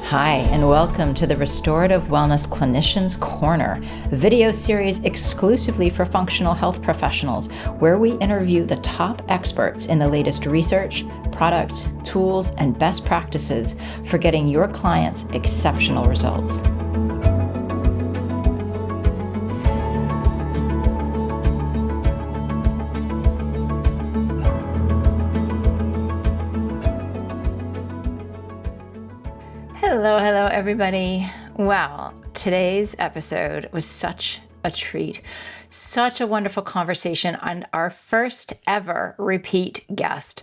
Hi, and welcome to the Restorative Wellness Clinicians Corner, a video series exclusively for functional health professionals, where we interview the top experts in the latest research, products, tools, and best practices for getting your clients exceptional results. Hello, everybody. Wow, today's episode was such a treat. Such a wonderful conversation on our first ever repeat guest,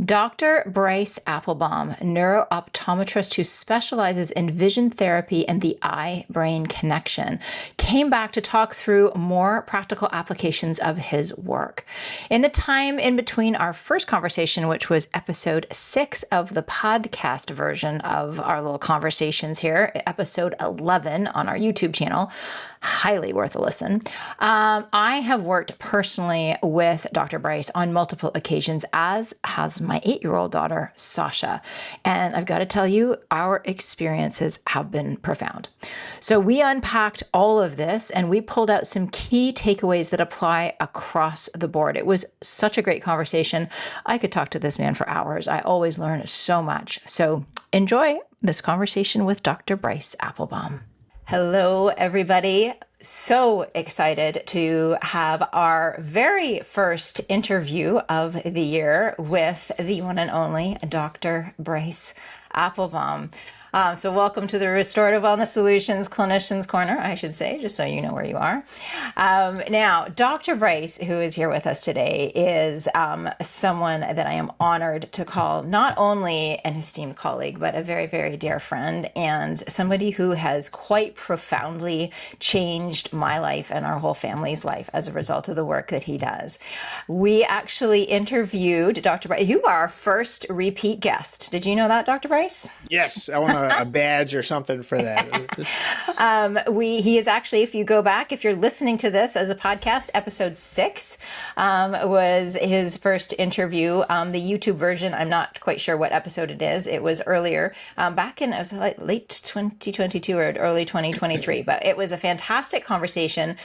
Dr. Bryce Appelbaum, neuro-optometrist who specializes in vision therapy and the eye-brain connection, came back to talk through more practical applications of his work. In the time in between our first conversation, which was episode 6 of the podcast version of our little conversations here, episode 11 on our YouTube channel, highly worth a listen. I have worked personally with Dr. Bryce on multiple occasions, as has my 8-year-old daughter, Sasha. And I've got to tell you, our experiences have been profound. So we unpacked all of this and we pulled out some key takeaways that apply across the board. It was such a great conversation. I could talk to this man for hours. I always learn so much. So enjoy this conversation with Dr. Bryce Appelbaum. Hello, everybody. So excited to have our very first interview of the year with the one and only Dr. Bryce Appelbaum. So welcome to the Restorative Wellness Solutions Clinicians Corner, I should say, just so you know where you are. Now, Dr. Bryce, who is here with us today, is someone that I am honored to call not only an esteemed colleague, but a very, very dear friend, and somebody who has quite profoundly changed my life and our whole family's life as a result of the work that he does. We actually interviewed Dr. Bryce. You are our first repeat guest. Did you know that, Dr. Bryce? Yes, I want a badge or something for that. He is actually, if you go back, if you're listening to this as a podcast, episode 6 was his first interview. The YouTube version, I'm not quite sure what episode it is. It was earlier, back in, it was like late 2022 or early 2023, but it was a fantastic conversation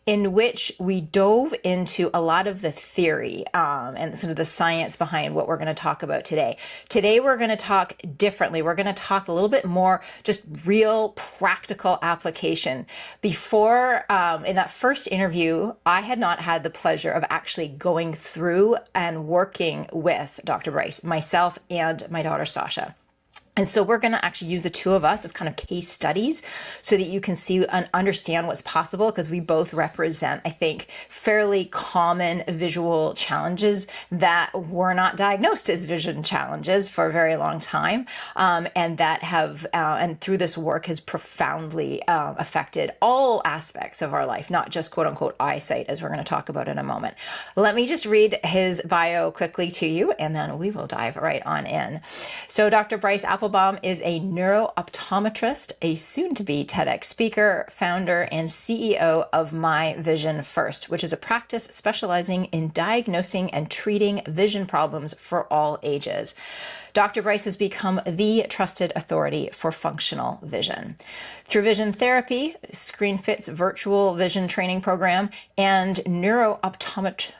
in which we dove into a lot of the theory and sort of the science behind what we're going to talk about today. Today, we're going to talk differently. We're going to talk a little bit more just real practical application. Before, in that first interview, I had not had the pleasure of actually going through and working with Dr. Bryce, myself and my daughter, Sasha. And so we're going to actually use the two of us as kind of case studies so that you can see and understand what's possible, because we both represent, I think, fairly common visual challenges that were not diagnosed as vision challenges for a very long time, and that have, and through this work has profoundly affected all aspects of our life, not just quote unquote eyesight, as we're going to talk about in a moment. Let me just read his bio quickly to you, and then we will dive right on in. So Dr. Bryce Appelbaum is a neuro-optometrist, a soon-to-be TEDx speaker, founder, and CEO of My Vision First, which is a practice specializing in diagnosing and treating vision problems for all ages. Dr. Bryce has become the trusted authority for functional vision. Through vision therapy, ScreenFit's virtual vision training program, and neuro-optometric,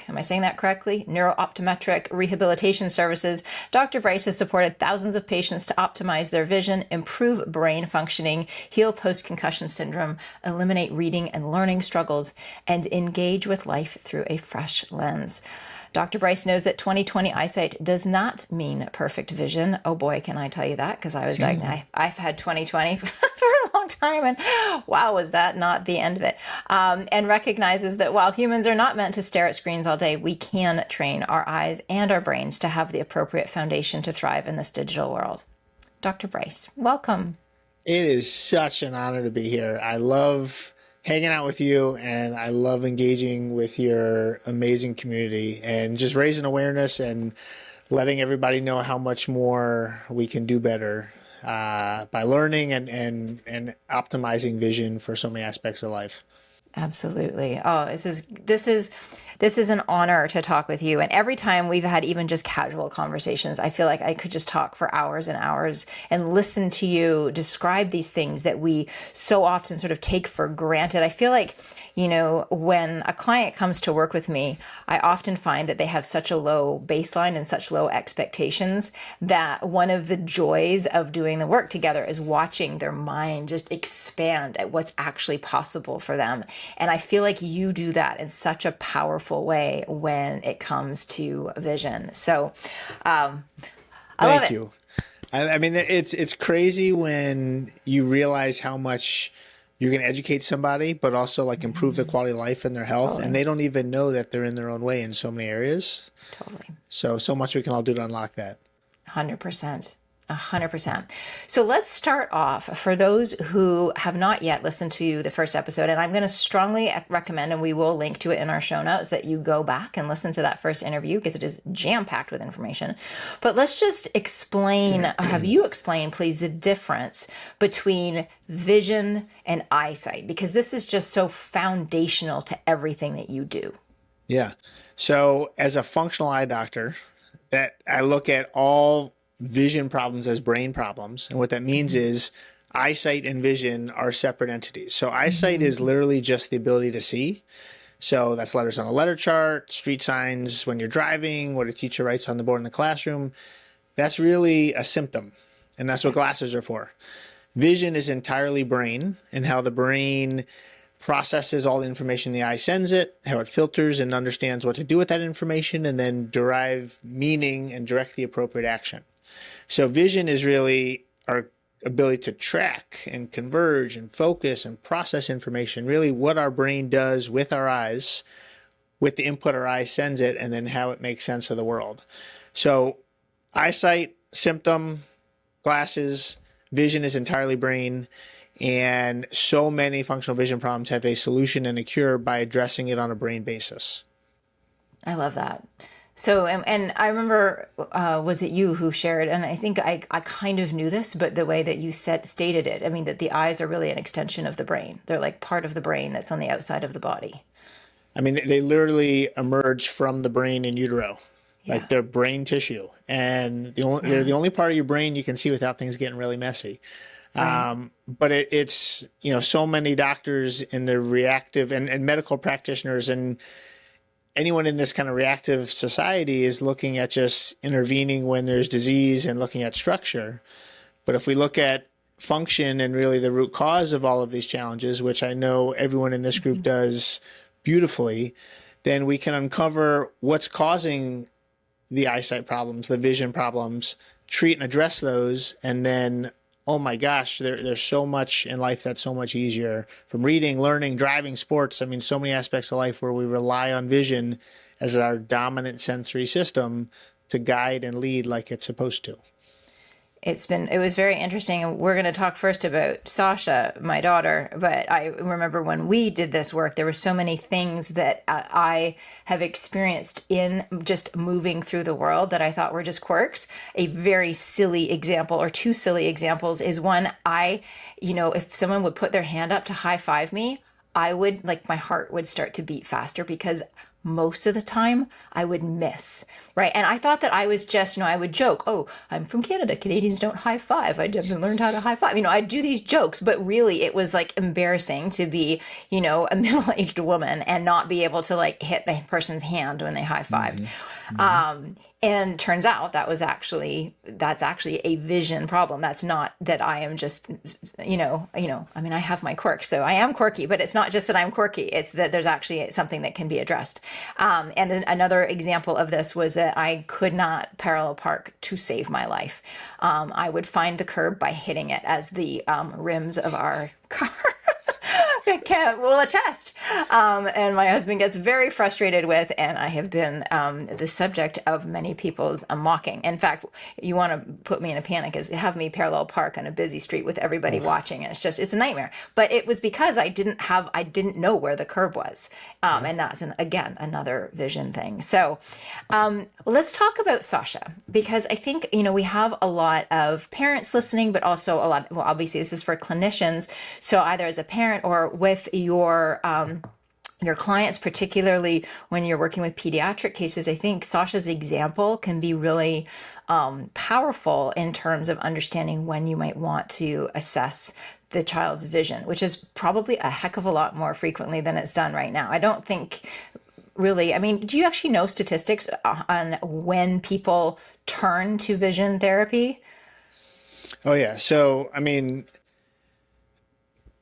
am I saying that correctly? Neuro-optometric rehabilitation services, Dr. Bryce has supported thousands of patients to optimize their vision, improve brain functioning, heal post-concussion syndrome, eliminate reading and learning struggles, and engage with life through a fresh lens. Dr. Bryce knows that 20/20 eyesight does not mean perfect vision. Oh boy, can I tell you that, because I was diagnosed. I've had 20/20 for a long time, and wow, was that not the end of it. And recognizes that while humans are not meant to stare at screens all day, we can train our eyes and our brains to have the appropriate foundation to thrive in this digital world. Dr. Bryce, welcome. It is such an honor to be here. I love hanging out with you, and I love engaging with your amazing community and just raising awareness and letting everybody know how much more we can do better by learning and optimizing vision for so many aspects of life. Absolutely. Oh, this is This is an honor to talk with you. And every time we've had even just casual conversations, I feel like I could just talk for hours and hours and listen to you describe these things that we so often sort of take for granted. I feel like, when a client comes to work with me, I often find that they have such a low baseline and such low expectations that one of the joys of doing the work together is watching their mind just expand at what's actually possible for them. And I feel like you do that in such a powerful way when it comes to vision. So I love it. Thank you. I mean, it's crazy when you realize how much you're going to educate somebody, but also like improve the quality of life and their health. Totally. And they don't even know that they're in their own way in so many areas. Totally. So much we can all do to unlock that. 100%. 100%. So let's start off for those who have not yet listened to the first episode. And I'm going to strongly recommend, and we will link to it in our show notes, that you go back and listen to that first interview because it is jam-packed with information. But let's just explain, have you explain, please, the difference between vision and eyesight, because this is just so foundational to everything that you do. Yeah. So as a functional eye doctor, that I look at all vision problems as brain problems. And what that means is eyesight and vision are separate entities. So eyesight is literally just the ability to see. So that's letters on a letter chart, street signs when you're driving, what a teacher writes on the board in the classroom. That's really a symptom. And that's what glasses are for. Vision is entirely brain, and how the brain processes all the information the eye sends it, how it filters and understands what to do with that information, and then derive meaning and direct the appropriate action. So vision is really our ability to track and converge and focus and process information, really what our brain does with our eyes, with the input our eye sends it, and then how it makes sense of the world. So eyesight, symptom, glasses, vision is entirely brain. And so many functional vision problems have a solution and a cure by addressing it on a brain basis. I love that. So, and I remember, was it you who shared, and I think I kind of knew this, but the way that you stated it, I mean, that the eyes are really an extension of the brain. They're like part of the brain that's on the outside of the body. I mean, they literally emerge from the brain in utero. Yeah. Like they're brain tissue. And they're the only part of your brain you can see without things getting really messy. Right. But it's, so many doctors in the reactive and medical practitioners and anyone in this kind of reactive society is looking at just intervening when there's disease and looking at structure. But if we look at function and really the root cause of all of these challenges, which I know everyone in this group does beautifully, then we can uncover what's causing the eyesight problems, the vision problems, treat and address those, and then oh my gosh, there's so much in life that's so much easier, from reading, learning, driving, sports. I mean, so many aspects of life where we rely on vision as our dominant sensory system to guide and lead like it's supposed to. It was very interesting. We're going to talk first about Sasha, my daughter, but I remember when we did this work, there were so many things that I have experienced in just moving through the world that I thought were just quirks. A very silly example, or two silly examples, is one, if someone would put their hand up to high five me, my heart would start to beat faster because most of the time I would miss, right? And I thought that I was just, I would joke, oh, I'm from Canada. Canadians don't high five. I haven't learned how to high five. I'd do these jokes, but really it was like embarrassing to be, a middle-aged woman and not be able to hit the person's hand when they high fived. Mm-hmm. And turns out that's actually a vision problem. That's not that I am just, I mean, I have my quirks, so I am quirky, but it's not just that I'm quirky. It's that there's actually something that can be addressed. And then another example of this was that I could not parallel park to save my life. I would find the curb by hitting it, as the rims of our car will attest. And my husband gets very frustrated with, and I have been the subject of many people's mocking. In fact, you want to put me in a panic is have me parallel park on a busy street with everybody watching, and it's a nightmare. But it was because I didn't know where the curb was. And that's, again, another vision thing. So let's talk about Sasha, because I think, we have a lot of parents listening, but also obviously this is for clinicians. So either as a parent or with your your clients, particularly when you're working with pediatric cases. I think Sasha's example can be really powerful in terms of understanding when you might want to assess the child's vision, which is probably a heck of a lot more frequently than it's done right now. I don't think really, I mean, do you actually know statistics on when people turn to vision therapy? Oh yeah. So, I mean,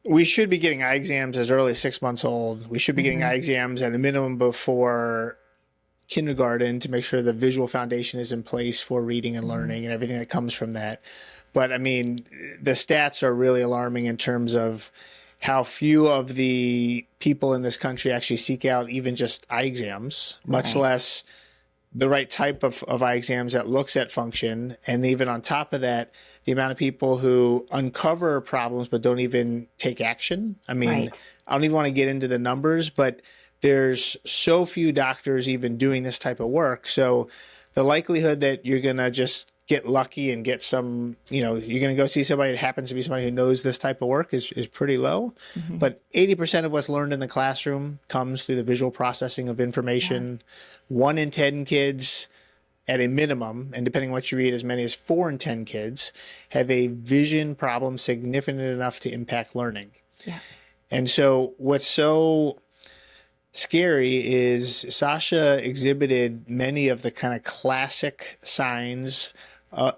we should be getting eye exams as early as 6 months old. We should be getting eye exams at a minimum before kindergarten to make sure the visual foundation is in place for reading and learning and everything that comes from that. But I mean, the stats are really alarming in terms of how few of the people in this country actually seek out even just eye exams, much less the right type of eye exams that looks at function. And even on top of that, the amount of people who uncover problems but don't even take action. I mean, I don't even want to get into the numbers, but there's so few doctors even doing this type of work. So the likelihood that you're going to just get lucky and get some, you're going to go see somebody that happens to be somebody who knows this type of work is pretty low. But 80% of what's learned in the classroom comes through the visual processing of information. 1 in 10 kids at a minimum, and depending on what you read, as many as 4 in 10 kids have a vision problem significant enough to impact learning. And so what's so scary is Sasha exhibited many of the kind of classic signs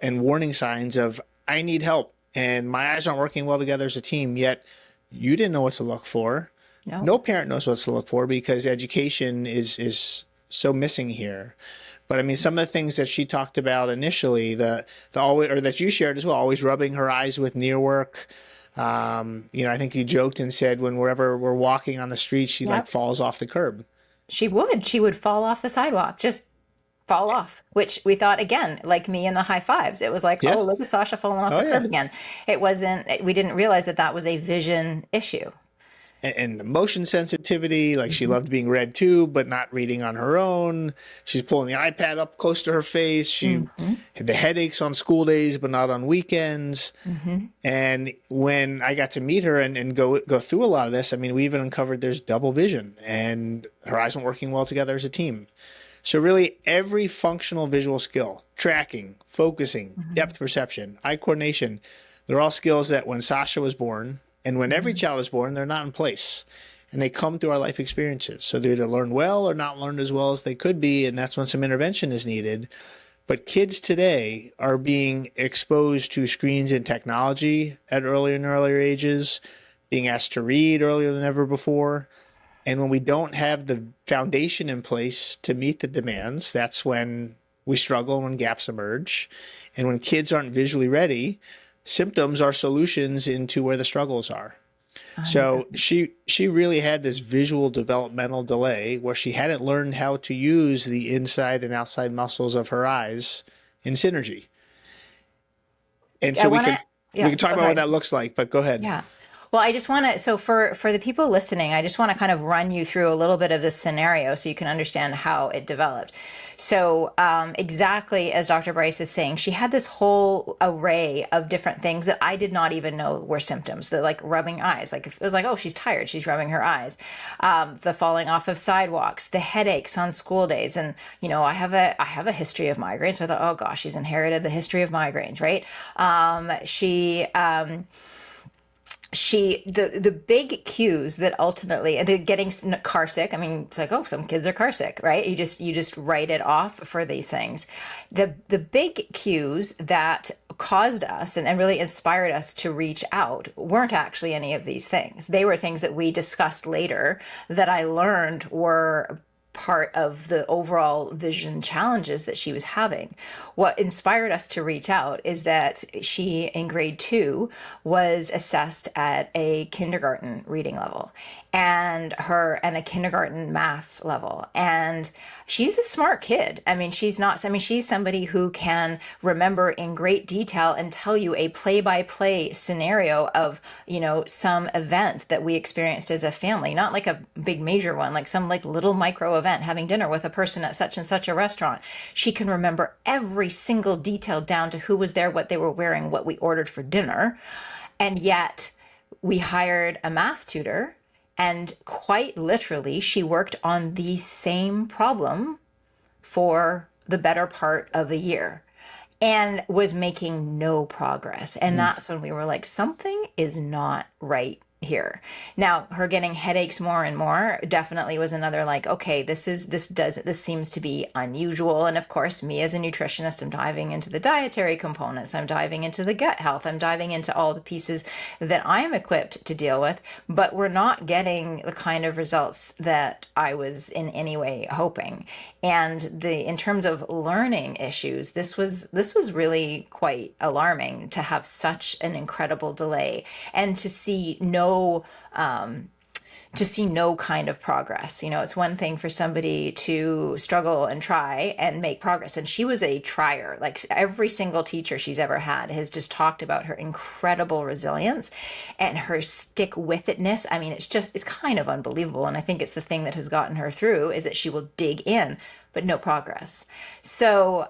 and warning signs of, I need help and my eyes aren't working well together as a team, yet you didn't know what to look for. No parent knows what to look for because education is so missing here. But I mean, some of the things that she talked about initially, the always, or that you shared as well, always rubbing her eyes with near work. I think you joked and said wherever we're walking on the street, she like falls off the curb. She would fall off the sidewalk, just fall off, which we thought, again, like me and the high fives. It was like, oh, look at Sasha falling off the curb again. We didn't realize that was a vision issue. And the motion sensitivity, like she loved being read to, but not reading on her own. She's pulling the iPad up close to her face. She had the headaches on school days, but not on weekends. And when I got to meet her and go through a lot of this, I mean, we even uncovered there's double vision and her eyes weren't working well together as a team. So really every functional visual skill, tracking, focusing, depth perception, eye coordination, they're all skills that when Sasha was born, and when every child is born, they're not in place. And they come through our life experiences. So they either learn well or not learned as well as they could be. And that's when some intervention is needed. But kids today are being exposed to screens and technology at earlier and earlier ages, being asked to read earlier than ever before. And when we don't have the foundation in place to meet the demands, that's when we struggle, when gaps emerge. And when kids aren't visually ready, symptoms are solutions into where the struggles are. So she really had this visual developmental delay where she hadn't learned how to use the inside and outside muscles of her eyes in synergy. And so we can talk about what that looks like, but go ahead. Yeah. Well, I just want to, so for the people listening, I just want to kind of run you through a little bit of this scenario so you can understand how it developed. So exactly as Dr. Bryce is saying, she had this whole array of different things that I did not even know were symptoms. The like rubbing eyes, like it was like, oh, she's tired, she's rubbing her eyes. The falling off of sidewalks, the headaches on school days. And, I have a history of migraines. So I thought, oh gosh, she's inherited the history of migraines, right? The big cues that ultimately, the getting car sick, I mean, it's like, oh, some kids are car sick, right? You just write it off for these things. The big cues that caused us and really inspired us to reach out weren't actually any of these things. They were things that we discussed later that I learned were part of the overall vision challenges that she was having. What inspired us to reach out is that she, in grade 2, was assessed at a kindergarten reading level and a kindergarten math level. And she's a smart kid. I mean, she's somebody who can remember in great detail and tell you a play-by-play scenario of, some event that we experienced as a family, not like a big major one, like some like little micro event, having dinner with a person at such and such a restaurant. She can remember every single detail down to who was there, what they were wearing, what we ordered for dinner. And yet we hired a math tutor, And quite literally, she worked on the same problem for the better part of a year and was making no progress. And that's when we were like, something is not right here. Now, her getting headaches more and more definitely was another like, okay, this seems to be unusual. And of course, me as a nutritionist, I'm diving into the dietary components, I'm diving into the gut health, I'm diving into all the pieces that I'm equipped to deal with, but we're not getting the kind of results that I was in any way hoping. And in terms of learning issues, this was really quite alarming to have such an incredible delay and to see no kind of progress. It's one thing for somebody to struggle and try and make progress. And she was a trier. Like every single teacher she's ever had has just talked about her incredible resilience and her stick with itness. I mean, it's kind of unbelievable. And I think it's the thing that has gotten her through is that she will dig in, but no progress. So,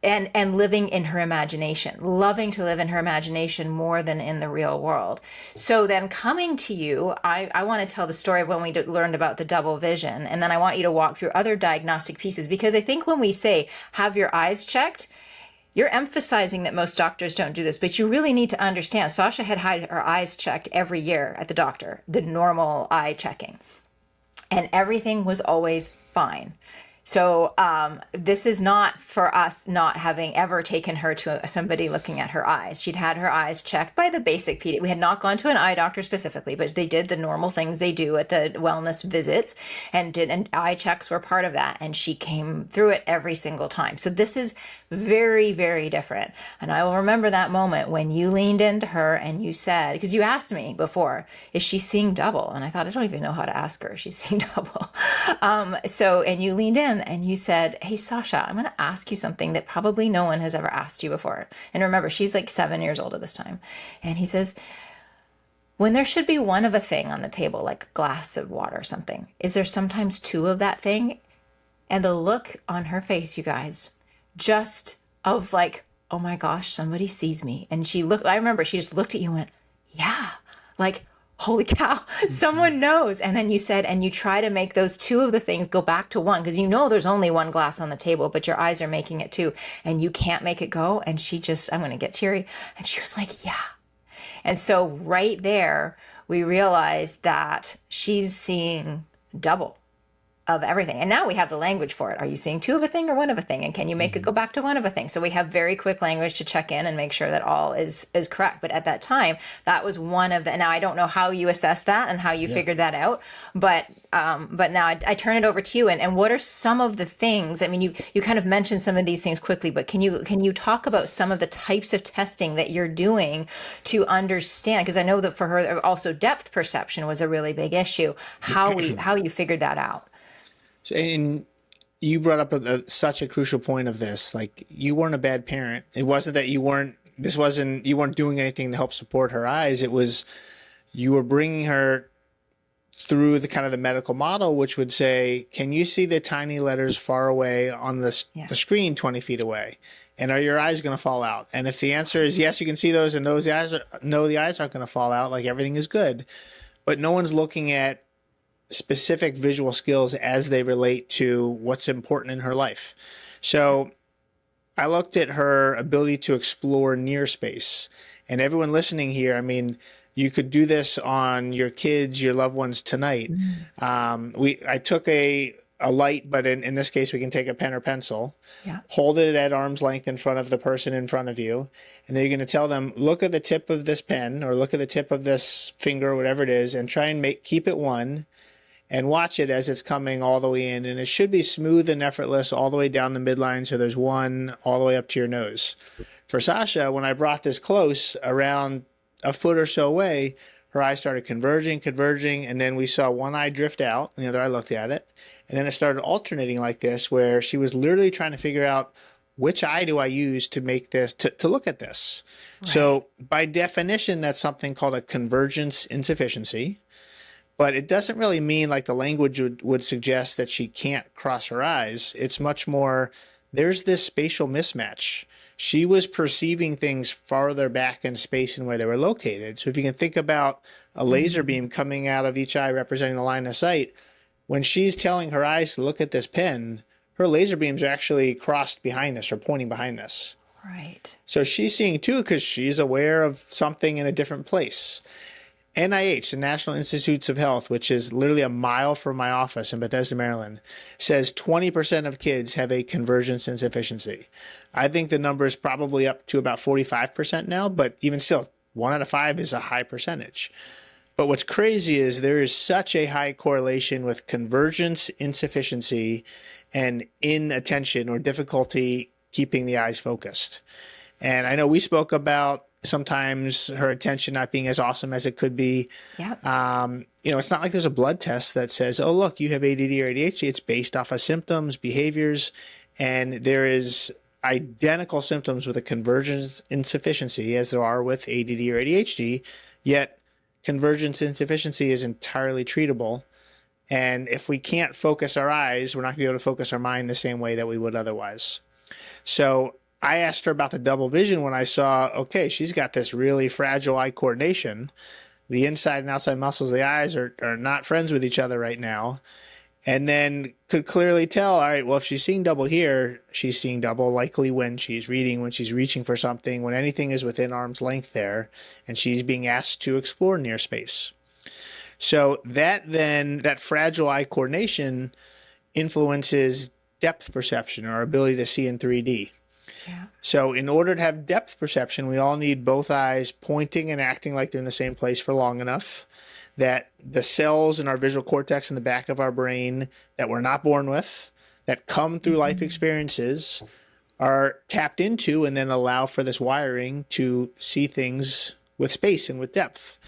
and living in her imagination, loving to live in her imagination more than in the real world. So then coming to you, I want to tell the story of when we learned about the double vision. And then I want you to walk through other diagnostic pieces, because I think when we say have your eyes checked, you're emphasizing that most doctors don't do this, but you really need to understand Sasha had her eyes checked every year at the doctor, the normal eye checking, and everything was always fine. So this is not for us not having ever taken her to somebody looking at her eyes. She'd had her eyes checked by the basic pediatrician. We had not gone to an eye doctor specifically, but they did the normal things they do at the wellness visits, and eye checks were part of that. And she came through it every single time. So this is very, very different. And I will remember that moment when you leaned into her and you said, because you asked me before, is she seeing double? And I thought, I don't even know how to ask her if she's seeing double. And you leaned in and you said, hey, Sasha, I'm going to ask you something that probably no one has ever asked you before. And remember, she's like 7 years old at this time. And he says, when there should be one of a thing on the table, like a glass of water or something, is there sometimes two of that thing? And the look on her face, you guys, just of like, oh my gosh, somebody sees me. And I remember she just looked at you and went, yeah, like, holy cow, someone knows. And then you said, and you try to make those two of the things go back to one, because there's only one glass on the table, but your eyes are making it two, and you can't make it go. And I'm going to get teary. And she was like, yeah. And so right there, we realized that she's seeing double of everything. And now we have the language for it. Are you seeing two of a thing or one of a thing? And can you make it go back to one of a thing? So we have very quick language to check in and make sure that all is correct. But at that time, that was one of now I don't know how you assess that and how you figured that out. But now I turn it over to you. And what are some of the things? I mean, you kind of mentioned some of these things quickly, but can you talk about some of the types of testing that you're doing to understand? Because I know that for her also depth perception was a really big issue. How you figured that out. And you brought up such a crucial point of this. Like, you weren't a bad parent. It wasn't that you weren't doing anything to help support her eyes. It was you were bringing her through the kind of the medical model, which would say, can you see the tiny letters far away on the screen 20 feet away? And are your eyes going to fall out? And if the answer is yes, you can see those, and the eyes aren't going to fall out, like everything is good. But no one's looking at specific visual skills as they relate to what's important in her life. So I looked at her ability to explore near space. And everyone listening here, I mean, you could do this on your kids, your loved ones tonight. I took a light, but in this case, we can take a pen or pencil, hold it at arm's length in front of the person in front of you. And then you're going to tell them, look at the tip of this pen or look at the tip of this finger, or whatever it is, and try and keep it one. And watch it as it's coming all the way in. And it should be smooth and effortless all the way down the midline. So there's one all the way up to your nose. For Sasha, when I brought this close, around a foot or so away, her eyes started converging. And then we saw one eye drift out and the other eye looked at it. And then it started alternating like this, where she was literally trying to figure out, which eye do I use to make this, to look at this? Right. So by definition, that's something called a convergence insufficiency. But it doesn't really mean, like the language would suggest, that she can't cross her eyes. It's much more there's this spatial mismatch. She was perceiving things farther back in space and where they were located. So if you can think about a laser beam coming out of each eye representing the line of sight, when she's telling her eyes to look at this pen, her laser beams are actually crossed behind this or pointing behind this. Right. So she's seeing too because she's aware of something in a different place. NIH, the National Institutes of Health, which is literally a mile from my office in Bethesda, Maryland, says 20% of kids have a convergence insufficiency. I think the number is probably up to about 45% now, but even still, 1 out of 5 is a high percentage. But what's crazy is there is such a high correlation with convergence insufficiency and inattention or difficulty keeping the eyes focused. And I know we spoke about sometimes her attention not being as awesome as it could be. Yeah. It's not like there's a blood test that says, oh, look, you have ADD or ADHD. It's based off of symptoms, behaviors, and there is identical symptoms with a convergence insufficiency as there are with ADD or ADHD, yet convergence insufficiency is entirely treatable. And if we can't focus our eyes, we're not going to be able to focus our mind the same way that we would otherwise. So I asked her about the double vision when I saw, okay, she's got this really fragile eye coordination. The inside and outside muscles of the eyes are not friends with each other right now. And then could clearly tell, all right, well, if she's seeing double here, she's seeing double likely when she's reading, when she's reaching for something, when anything is within arm's length there, and she's being asked to explore near space. So that fragile eye coordination influences depth perception, or our ability to see in 3D. Yeah. So in order to have depth perception, we all need both eyes pointing and acting like they're in the same place for long enough that the cells in our visual cortex in the back of our brain that we're not born with, that come through life experiences, are tapped into and then allow for this wiring to see things with space and with depth.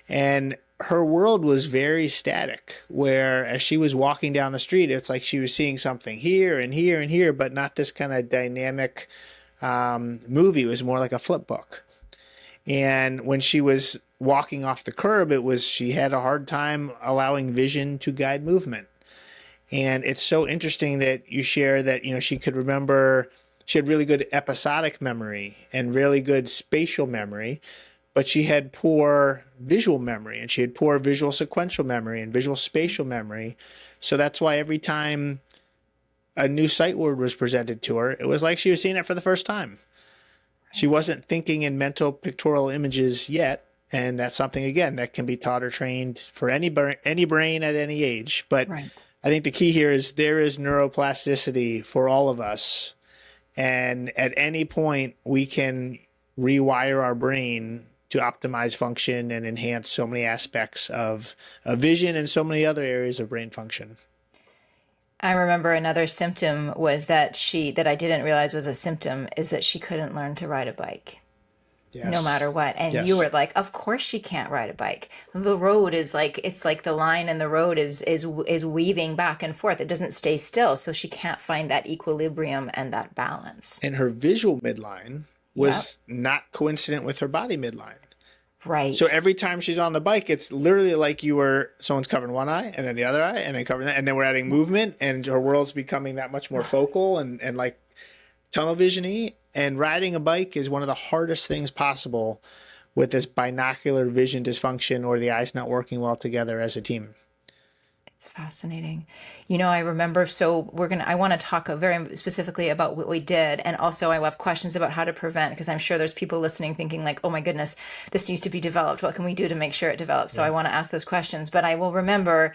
And her world was very static, where as she was walking down the street, it's like she was seeing something here and here and here, but not this kind of dynamic movie. It was more like a flip book. And when she was walking off the curb, she had a hard time allowing vision to guide movement. And it's so interesting that you share that, she could remember, she had really good episodic memory and really good spatial memory, but she had poor visual memory, and she had poor visual sequential memory and visual spatial memory. So that's why every time a new sight word was presented to her, it was like she was seeing it for the first time. She wasn't thinking in mental pictorial images yet. And that's something, again, that can be taught or trained for any brain at any age. But right. I think the key here is there is neuroplasticity for all of us. And at any point, we can rewire our brain to optimize function and enhance so many aspects of vision and so many other areas of brain function. I remember another symptom was that I didn't realize was a symptom is that she couldn't learn to ride a bike. Yes. No matter what. And yes. You were like, of course she can't ride a bike. The road is like, it's like the line in the road is weaving back and forth. It doesn't stay still. So she can't find that equilibrium and that balance. And her visual midline was not coincident with her body midline. Right. So every time she's on the bike, it's literally like someone's covering one eye and then the other eye and then covering that. And then we're adding movement and her world's becoming that much more focal and like tunnel vision-y. And riding a bike is one of the hardest things possible with this binocular vision dysfunction or the eyes not working well together as a team. It's fascinating. I remember, I want to talk very specifically about what we did. And also I have questions about how to prevent, because I'm sure there's people listening thinking like, oh my goodness, this needs to be developed. What can we do to make sure it develops? So I want to ask those questions, but I will remember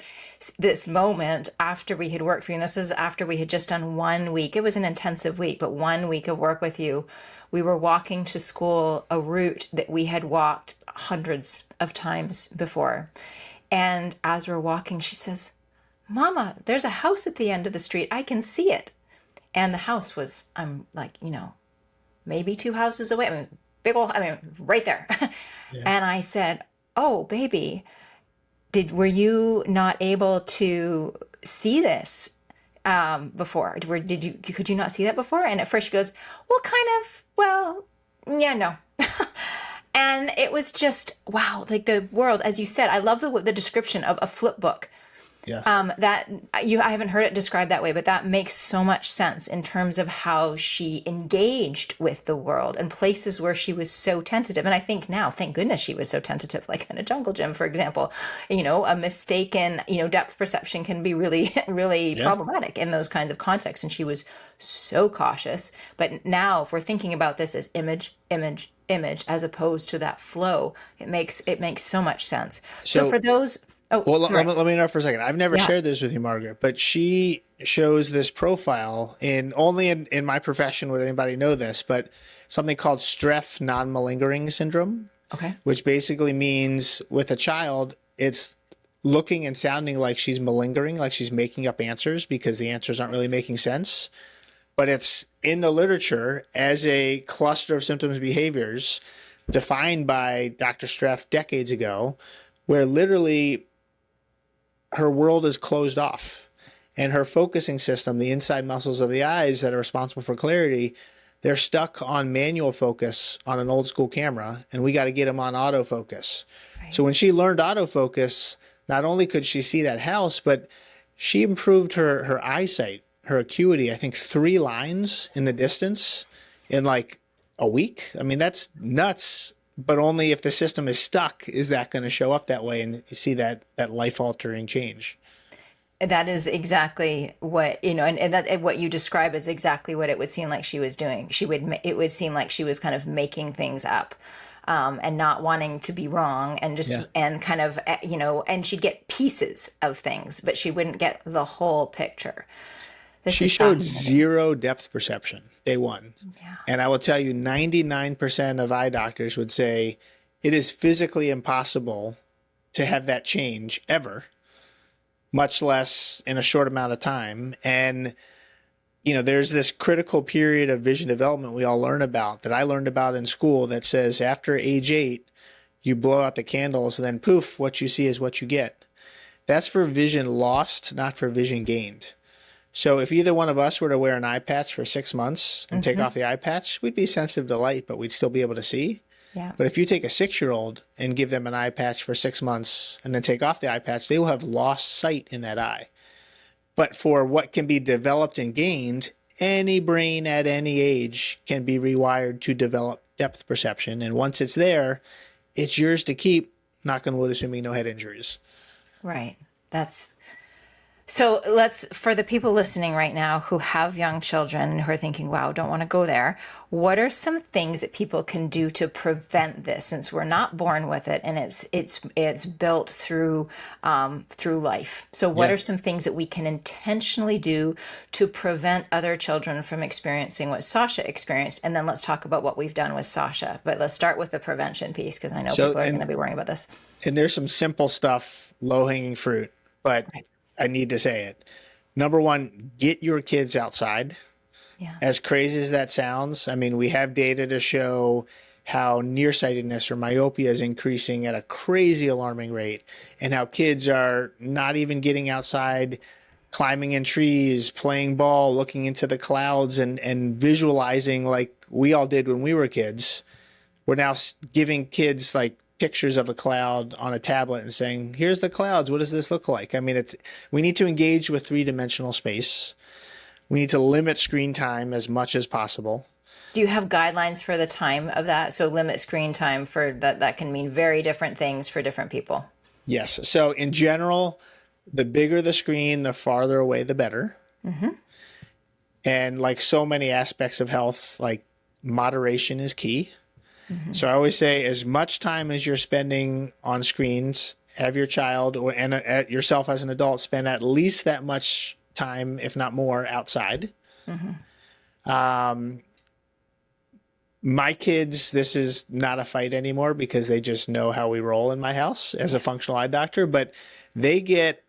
this moment after we had worked for you. And this was after we had just done 1 week. It was an intensive week, but 1 week of work with you. We were walking to school, a route that we had walked hundreds of times before. And as we're walking, she says, Mama, there's a house at the end of the street. I can see it. And the house was, I'm like, maybe 2 houses away. Right there. Yeah. And I said, oh, baby, were you not able to see this before? Could you not see that before? And at first she goes, yeah, no. And it was just, wow, like the world, as you said, I love the description of a flip book. Yeah. I haven't heard it described that way, but that makes so much sense in terms of how she engaged with the world and places where she was so tentative. And I think now, thank goodness she was so tentative, like in a jungle gym, for example. A mistaken, depth perception can be really, really Yeah. problematic in those kinds of contexts. And she was so cautious. But now, if we're thinking about this as image, image, image, as opposed to that flow, it makes so much sense. So for those. Oh, well, sorry. let me interrupt for a second. I've never Yeah. shared this with you, Margaret, but she shows this profile in my profession would anybody know this, but something called Streff non-malingering syndrome, Okay. which basically means with a child, it's looking and sounding like she's malingering, like she's making up answers because the answers aren't really making sense. But it's in the literature as a cluster of symptoms behaviors defined by Dr. Streff decades ago, where literally her world is closed off and her focusing system, the inside muscles of the eyes that are responsible for clarity, they're stuck on manual focus on an old school camera, and we got to get them on autofocus. Right. So when she learned autofocus, not only could she see that house, but she improved her eyesight, her acuity, I think 3 lines in the distance in like a week. I mean, that's nuts. But only if the system is stuck is that going to show up that way, and you see that life-altering change. That is exactly what, and what you describe is exactly what it would seem like she was doing. It would seem like she was kind of making things up, and not wanting to be wrong, and and kind of, and she'd get pieces of things, but she wouldn't get the whole picture. She showed 0 depth perception day one. Yeah. And I will tell you, 99% of eye doctors would say it is physically impossible to have that change ever, much less in a short amount of time. And, there's this critical period of vision development we all learn about, that I learned about in school, that says after age 8, you blow out the candles and then poof, what you see is what you get. That's for vision lost, not for vision gained. So if either one of us were to wear an eye patch for 6 months and take off the eye patch, we'd be sensitive to light, but we'd still be able to see. Yeah. But if you take a 6-year-old and give them an eye patch for 6 months and then take off the eye patch, they will have lost sight in that eye. But for what can be developed and gained, any brain at any age can be rewired to develop depth perception. And once it's there, it's yours to keep, knock on wood, assuming no head injuries. Right. So for the people listening right now who have young children who are thinking, wow, don't want to go there, what are some things that people can do to prevent this, since we're not born with it and it's built through life? So what are some things that we can intentionally do to prevent other children from experiencing what Sasha experienced? And then let's talk about what we've done with Sasha. But let's start with the prevention piece, because I know people are going to be worrying about this. And there's some simple stuff, low-hanging fruit, but I need to say it. Number one, get your kids outside. Yeah. As crazy as that sounds, I mean, we have data to show how nearsightedness or myopia is increasing at a crazy alarming rate, and how kids are not even getting outside, climbing in trees, playing ball, looking into the clouds, and visualizing like we all did when we were kids. We're now giving kids like pictures of a cloud on a tablet and saying, here's the clouds. What does this look like? I mean, we need to engage with 3-dimensional space. We need to limit screen time as much as possible. Do you have guidelines for the time of that? So limit screen time for that can mean very different things for different people. Yes. So in general, the bigger the screen, the farther away, the better. Mm-hmm. And like so many aspects of health, like moderation is key. Mm-hmm. So I always say, as much time as you're spending on screens, have your child and yourself as an adult spend at least that much time, if not more, outside. Mm-hmm. My kids, this is not a fight anymore because they just know how we roll in my house as a functional eye doctor, but they get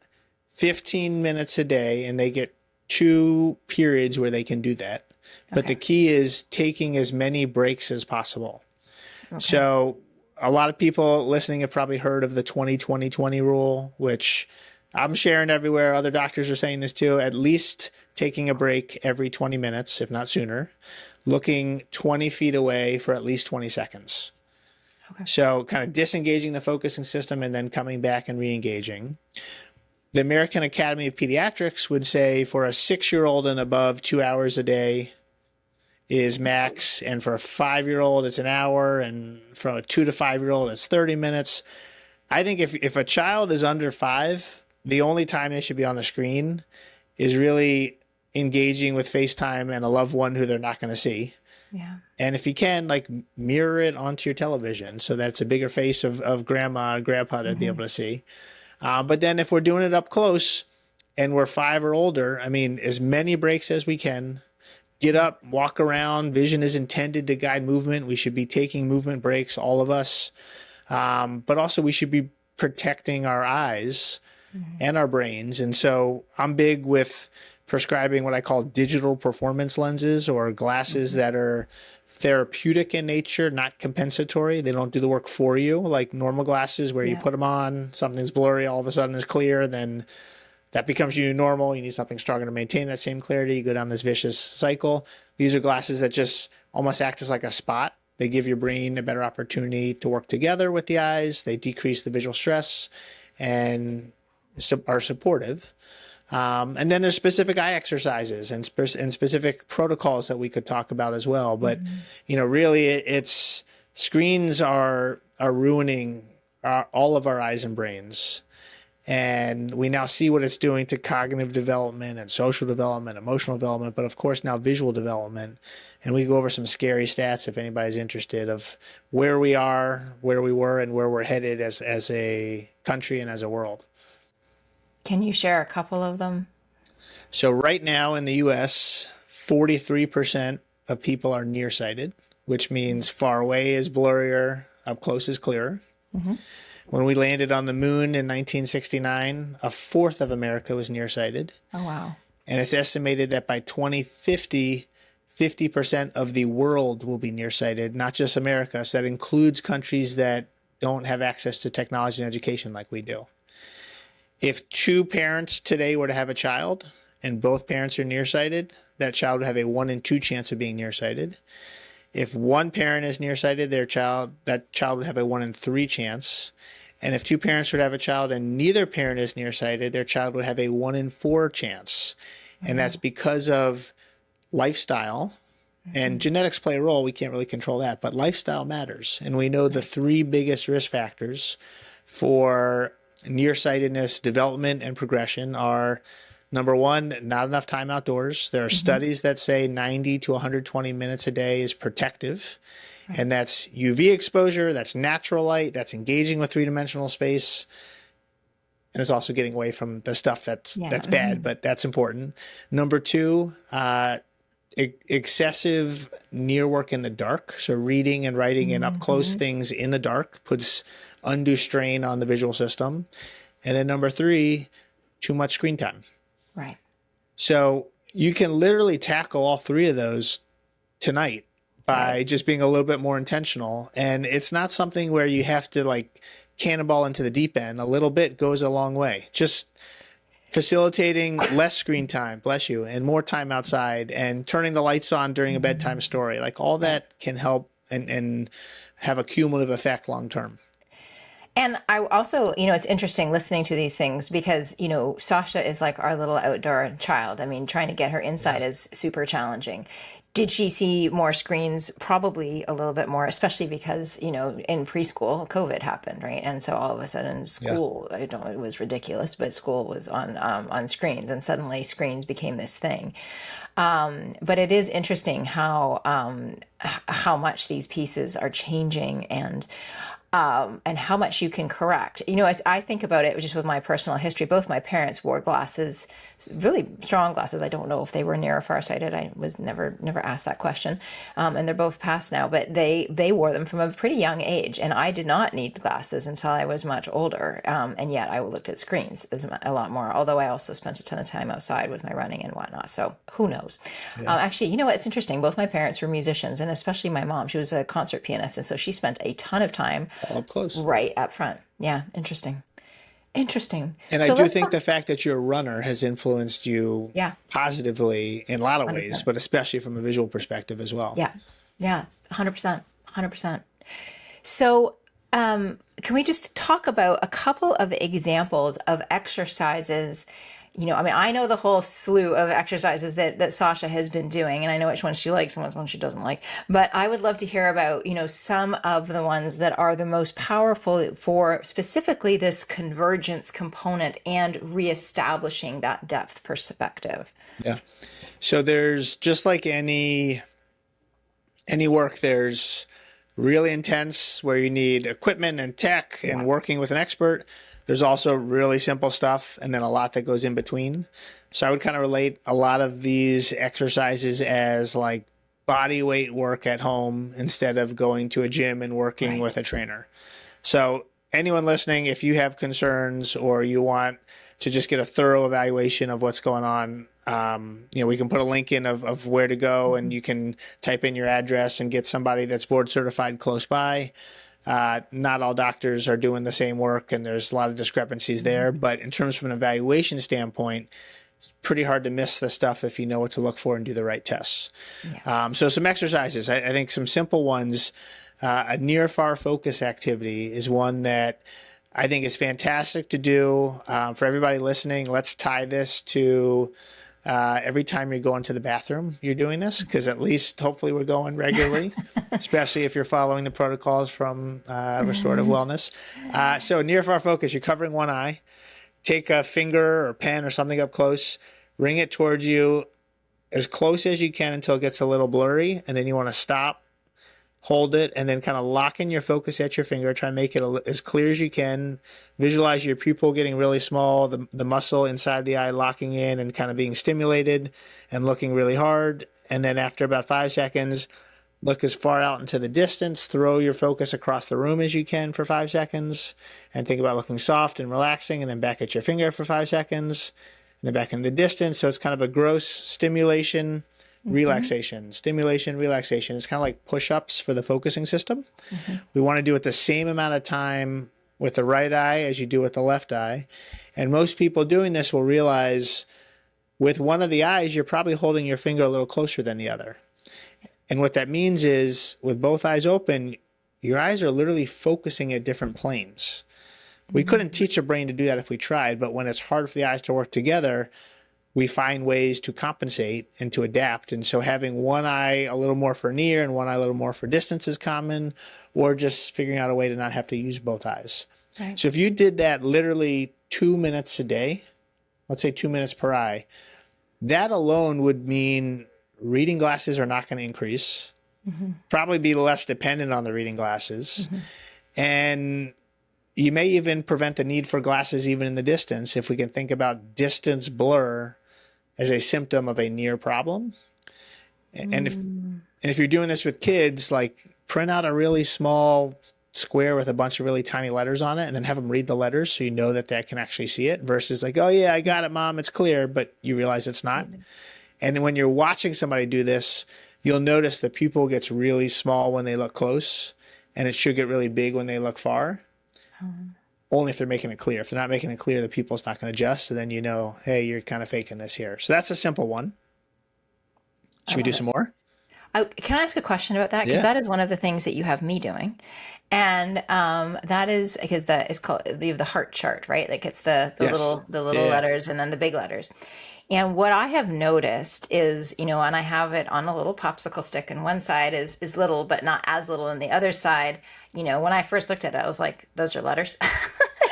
15 minutes a day and they get 2 periods where they can do that. But the key is taking as many breaks as possible. Okay. So a lot of people listening have probably heard of the 20-20-20 rule, which I'm sharing everywhere. Other doctors are saying this too. At least taking a break every 20 minutes, if not sooner, looking 20 feet away for at least 20 seconds. Okay. So kind of disengaging the focusing system and then coming back and re-engaging. the American Academy of Pediatrics would say for a 6-year-old and above, 2 hours a day is max. And for a 5-year-old, it's an hour. And from a 2 to 5-year-old, it's 30 minutes. I think if a child is under 5, the only time they should be on the screen is really engaging with FaceTime and a loved one who they're not going to see. Yeah. And if you can, like, mirror it onto your television so that's a bigger face of grandma and grandpa to be able to see. But then if we're doing it up close and we're 5 or older, I mean, as many breaks as we can. Get up, walk around. Vision is intended to guide movement. We should be taking movement breaks, all of us. But also we should be protecting our eyes and our brains. And so I'm big with prescribing what I call digital performance lenses, or glasses that are therapeutic in nature, not compensatory. They don't do the work for you, like normal glasses where you put them on, something's blurry, all of a sudden is clear, then that becomes your new normal. You need something stronger to maintain that same clarity. You go down this vicious cycle. These are glasses that just almost act as like a spot. They give your brain a better opportunity to work together with the eyes. They decrease the visual stress and are supportive. And then there's specific eye exercises and specific protocols that we could talk about as well. But, really it's screens are ruining all of our eyes and brains. And we now see what it's doing to cognitive development and social development, emotional development, but of course now visual development. And we go over some scary stats if anybody's interested of where we are, where we were, and where we're headed as a country and as a world. Can you share a couple of them? So right now in the US, 43% of people are nearsighted, which means far away is blurrier, up close is clearer. When we landed on the moon in 1969, a fourth of America was nearsighted. Oh, wow. And it's estimated that by 2050, 50% of the world will be nearsighted, not just America. So that includes countries that don't have access to technology and education like we do. If 2 parents today were to have a child and both parents are nearsighted, that child would have a 1 in 2 chance of being nearsighted. If 1 parent is nearsighted, that child would have a 1 in 3 chance. And if 2 parents would have a child and neither parent is nearsighted, their child would have a 1 in 4 chance. And that's because of lifestyle. And genetics play a role. We can't really control that, but lifestyle matters. And we know the 3 biggest risk factors for nearsightedness, development, and progression are: number 1, not enough time outdoors. There are studies that say 90 to 120 minutes a day is protective. And that's UV exposure, that's natural light, that's engaging with 3-dimensional space. And it's also getting away from the stuff that's bad, but that's important. Number 2, excessive near work in the dark. So reading and writing and up close things in the dark puts undue strain on the visual system. And then number 3, too much screen time. Right. So you can literally tackle all 3 of those tonight by just being a little bit more intentional. And it's not something where you have to like cannonball into the deep end. A little bit goes a long way. Just facilitating less screen time, bless you, and more time outside, and turning the lights on during a bedtime story. Like all that can help and have a cumulative effect long term. And I also, it's interesting listening to these things because, Sasha is like our little outdoor child. I mean, trying to get her inside is super challenging. Did she see more screens? Probably a little bit more, especially because, in preschool, COVID happened, right? And so all of a sudden school, it was ridiculous, but school was on screens, and suddenly screens became this thing. But it is interesting how much these pieces are changing and how much you can correct. As I think about it, just with my personal history, both my parents wore glasses, really strong glasses. I don't know if they were near or farsighted. I was never asked that question. And they're both passed now, but they wore them from a pretty young age. And I did not need glasses until I was much older. And yet I looked at screens a lot more, although I also spent a ton of time outside with my running and whatnot. So who knows? Actually, it's interesting. Both my parents were musicians, and especially my mom. She was a concert pianist. And so she spent a ton of time all up close, right up front. Yeah. Interesting. And so I do think the fact that you're a runner has influenced you positively in a lot of 100%. Ways, but especially from a visual perspective as well. Yeah. 100%. So can we just talk about a couple of examples of exercises? I mean, I know the whole slew of exercises that Sasha has been doing, and I know which ones she likes and which ones she doesn't like. But I would love to hear about, some of the ones that are the most powerful for specifically this convergence component and reestablishing that depth perspective. Yeah. So there's, just like any work, there's really intense where you need equipment and tech and working with an expert. There's also really simple stuff and then a lot that goes in between. So I would kind of relate a lot of these exercises as like body weight work at home instead of going to a gym and working with a trainer. So anyone listening, if you have concerns or you want to just get a thorough evaluation of what's going on, we can put a link in of where to go, and you can type in your address and get somebody that's board certified close by. Not all doctors are doing the same work, and there's a lot of discrepancies there. But in terms of an evaluation standpoint, it's pretty hard to miss the stuff if you know what to look for and do the right tests. Yeah. So some exercises, I think some simple ones. A near-far focus activity is one that I think is fantastic to do. For everybody listening, let's tie this to every time you're going to the bathroom, you're doing this, because at least hopefully we're going regularly, especially if you're following the protocols from restorative wellness. So near far focus, you're covering one eye. Take a finger or pen or something up close, bring it towards you as close as you can until it gets a little blurry, and then you want to stop, hold it, and then kind of lock in your focus at your finger. Try and make it as clear as you can. Visualize your pupil getting really small, the muscle inside the eye locking in and kind of being stimulated and looking really hard. And then after about 5 seconds, look as far out into the distance. Throw your focus across the room as you can for 5 seconds. And think about looking soft and relaxing, and then back at your finger for 5 seconds. And then back in the distance. So it's kind of a gross stimulation, relaxation, stimulation, relaxation. It's kind of like push-ups for the focusing system. We want to do it the same amount of time with the right eye as you do with the left eye. And most people doing this will realize with one of the eyes, you're probably holding your finger a little closer than the other. And what that means is with both eyes open, your eyes are literally focusing at different planes. We couldn't teach a brain to do that if we tried, but when it's hard for the eyes to work together, we find ways to compensate and to adapt. And so having one eye a little more for near and one eye a little more for distance is common, or just figuring out a way to not have to use both eyes. Right. So if you did that literally 2 minutes a day, let's say 2 minutes per eye, that alone would mean reading glasses are not going to increase, probably be less dependent on the reading glasses. And you may even prevent the need for glasses even in the distance if we can think about distance blur as a symptom of a near problem. And if you're doing this with kids, like print out a really small square with a bunch of really tiny letters on it and then have them read the letters so you know that they can actually see it, versus like, oh yeah, I got it, Mom, it's clear, but you realize it's not. And when you're watching somebody do this, you'll notice the pupil gets really small when they look close, and it should get really big when they look far. Only if they're making it clear. If they're not making it clear, the pupil's not going to adjust. So then you know, hey, you're kind of faking this here. So that's a simple one. Should we do some more? Can I ask a question about that? Because that is one of the things that you have me doing. And that is because it's called the heart chart, right? Like it's the little letters and then the big letters. And what I have noticed is, and I have it on a little popsicle stick, and one side is little, but not as little, and the other side, when I first looked at it, I was like, those are letters.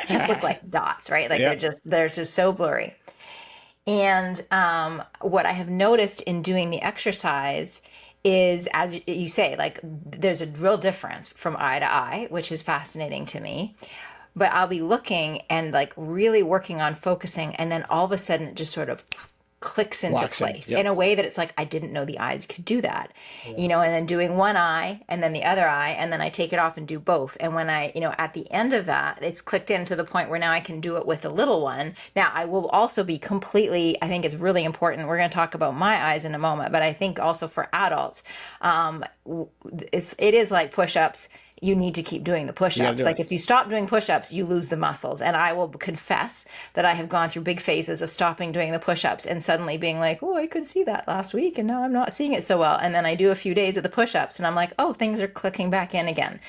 They just look like dots, right? Like they're just so blurry. And what I have noticed in doing the exercise is, as you say, like there's a real difference from eye to eye, which is fascinating to me. But I'll be looking and like really working on focusing, and then all of a sudden it just sort of clicks into place in a way that it's like, I didn't know the eyes could do that, and then doing one eye and then the other eye, and then I take it off and do both. And when I, at the end of that, it's clicked in to the point where now I can do it with the little one. Now I will also be completely, I think it's really important. We're going to talk about my eyes in a moment, but I think also for adults, it is like push-ups. you need to keep doing the push-ups. Like if you stop doing push-ups, you lose the muscles. And I will confess that I have gone through big phases of stopping doing the push-ups and suddenly being like, oh, I could see that last week and now I'm not seeing it so well. And then I do a few days of the push-ups and I'm like, oh, things are clicking back in again.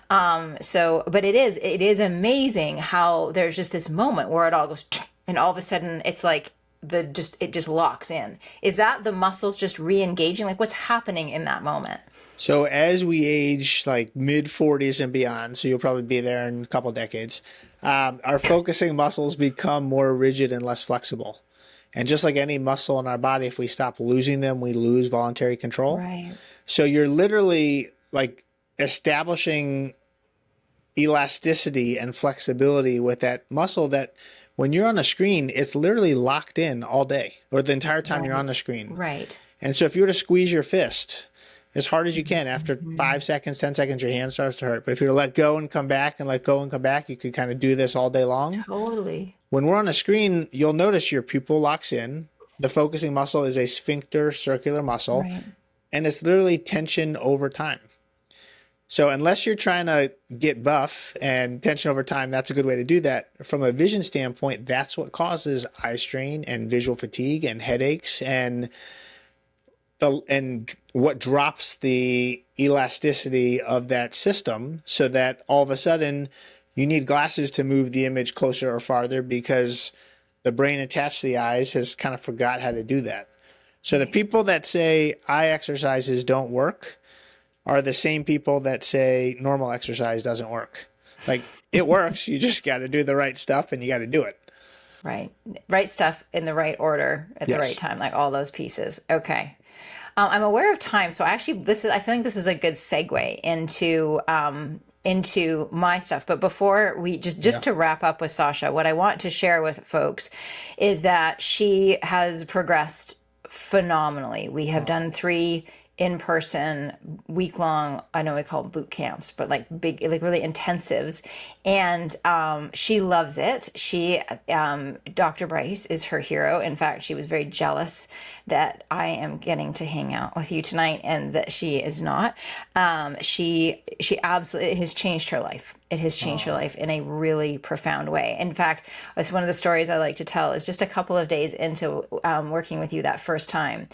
But it is amazing how there's just this moment where it all goes and all of a sudden it's like it just locks in. Is that the muscles just re-engaging? Like what's happening in that moment? So as we age, like mid 40s and beyond, so you'll probably be there in a couple decades, our focusing muscles become more rigid and less flexible. And just like any muscle in our body, if we stop losing them, we lose voluntary control. Right. So you're literally like establishing elasticity and flexibility with that muscle that when you're on a screen, it's literally locked in all day or the entire time you're on the screen. Right. And so if you were to squeeze your fist as hard as you can, after 5 seconds, 10 seconds, your hand starts to hurt. But if you let go and come back and let go and come back, you could kind of do this all day long. Totally. When we're on a screen, you'll notice your pupil locks in. The focusing muscle is a sphincter circular muscle, Right. and it's literally tension over time. So unless you're trying to get buff and tension over time, that's a good way to do that. From a vision standpoint, that's what causes eye strain and visual fatigue and headaches and what drops the elasticity of that system so that all of a sudden you need glasses to move the image closer or farther because the brain attached to the eyes has kind of forgot how to do that. So the people that say eye exercises don't work are the same people that say normal exercise doesn't work. Like it works, you just got to do the right stuff and you got to do it. Right. Right stuff in the right order at the right time, like all those pieces. Okay. I'm aware of time, so actually, I feel like this is a good segue into my stuff. But before we just to wrap up with Sasha, what I want to share with folks is that she has progressed phenomenally. We have done 3 in-person week-long, I know we call them boot camps, but like big, like really intensives. And she loves it. Dr. Bryce is her hero. In fact, she was very jealous that I am getting to hang out with you tonight and that she is not. She absolutely, it has changed her life. It has changed her life in a really profound way. In fact, it's one of the stories I like to tell is just a couple of days into working with you that first time.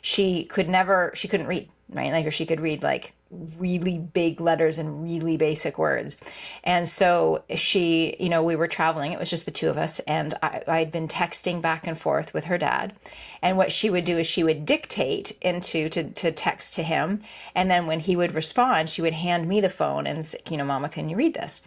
She couldn't read, right? Like, or she could read like really big letters and really basic words. And so she, we were traveling, it was just the 2 of us. And I'd been texting back and forth with her dad. And what she would do is she would dictate to text to him. And then when he would respond, she would hand me the phone and say, Mama, can you read this?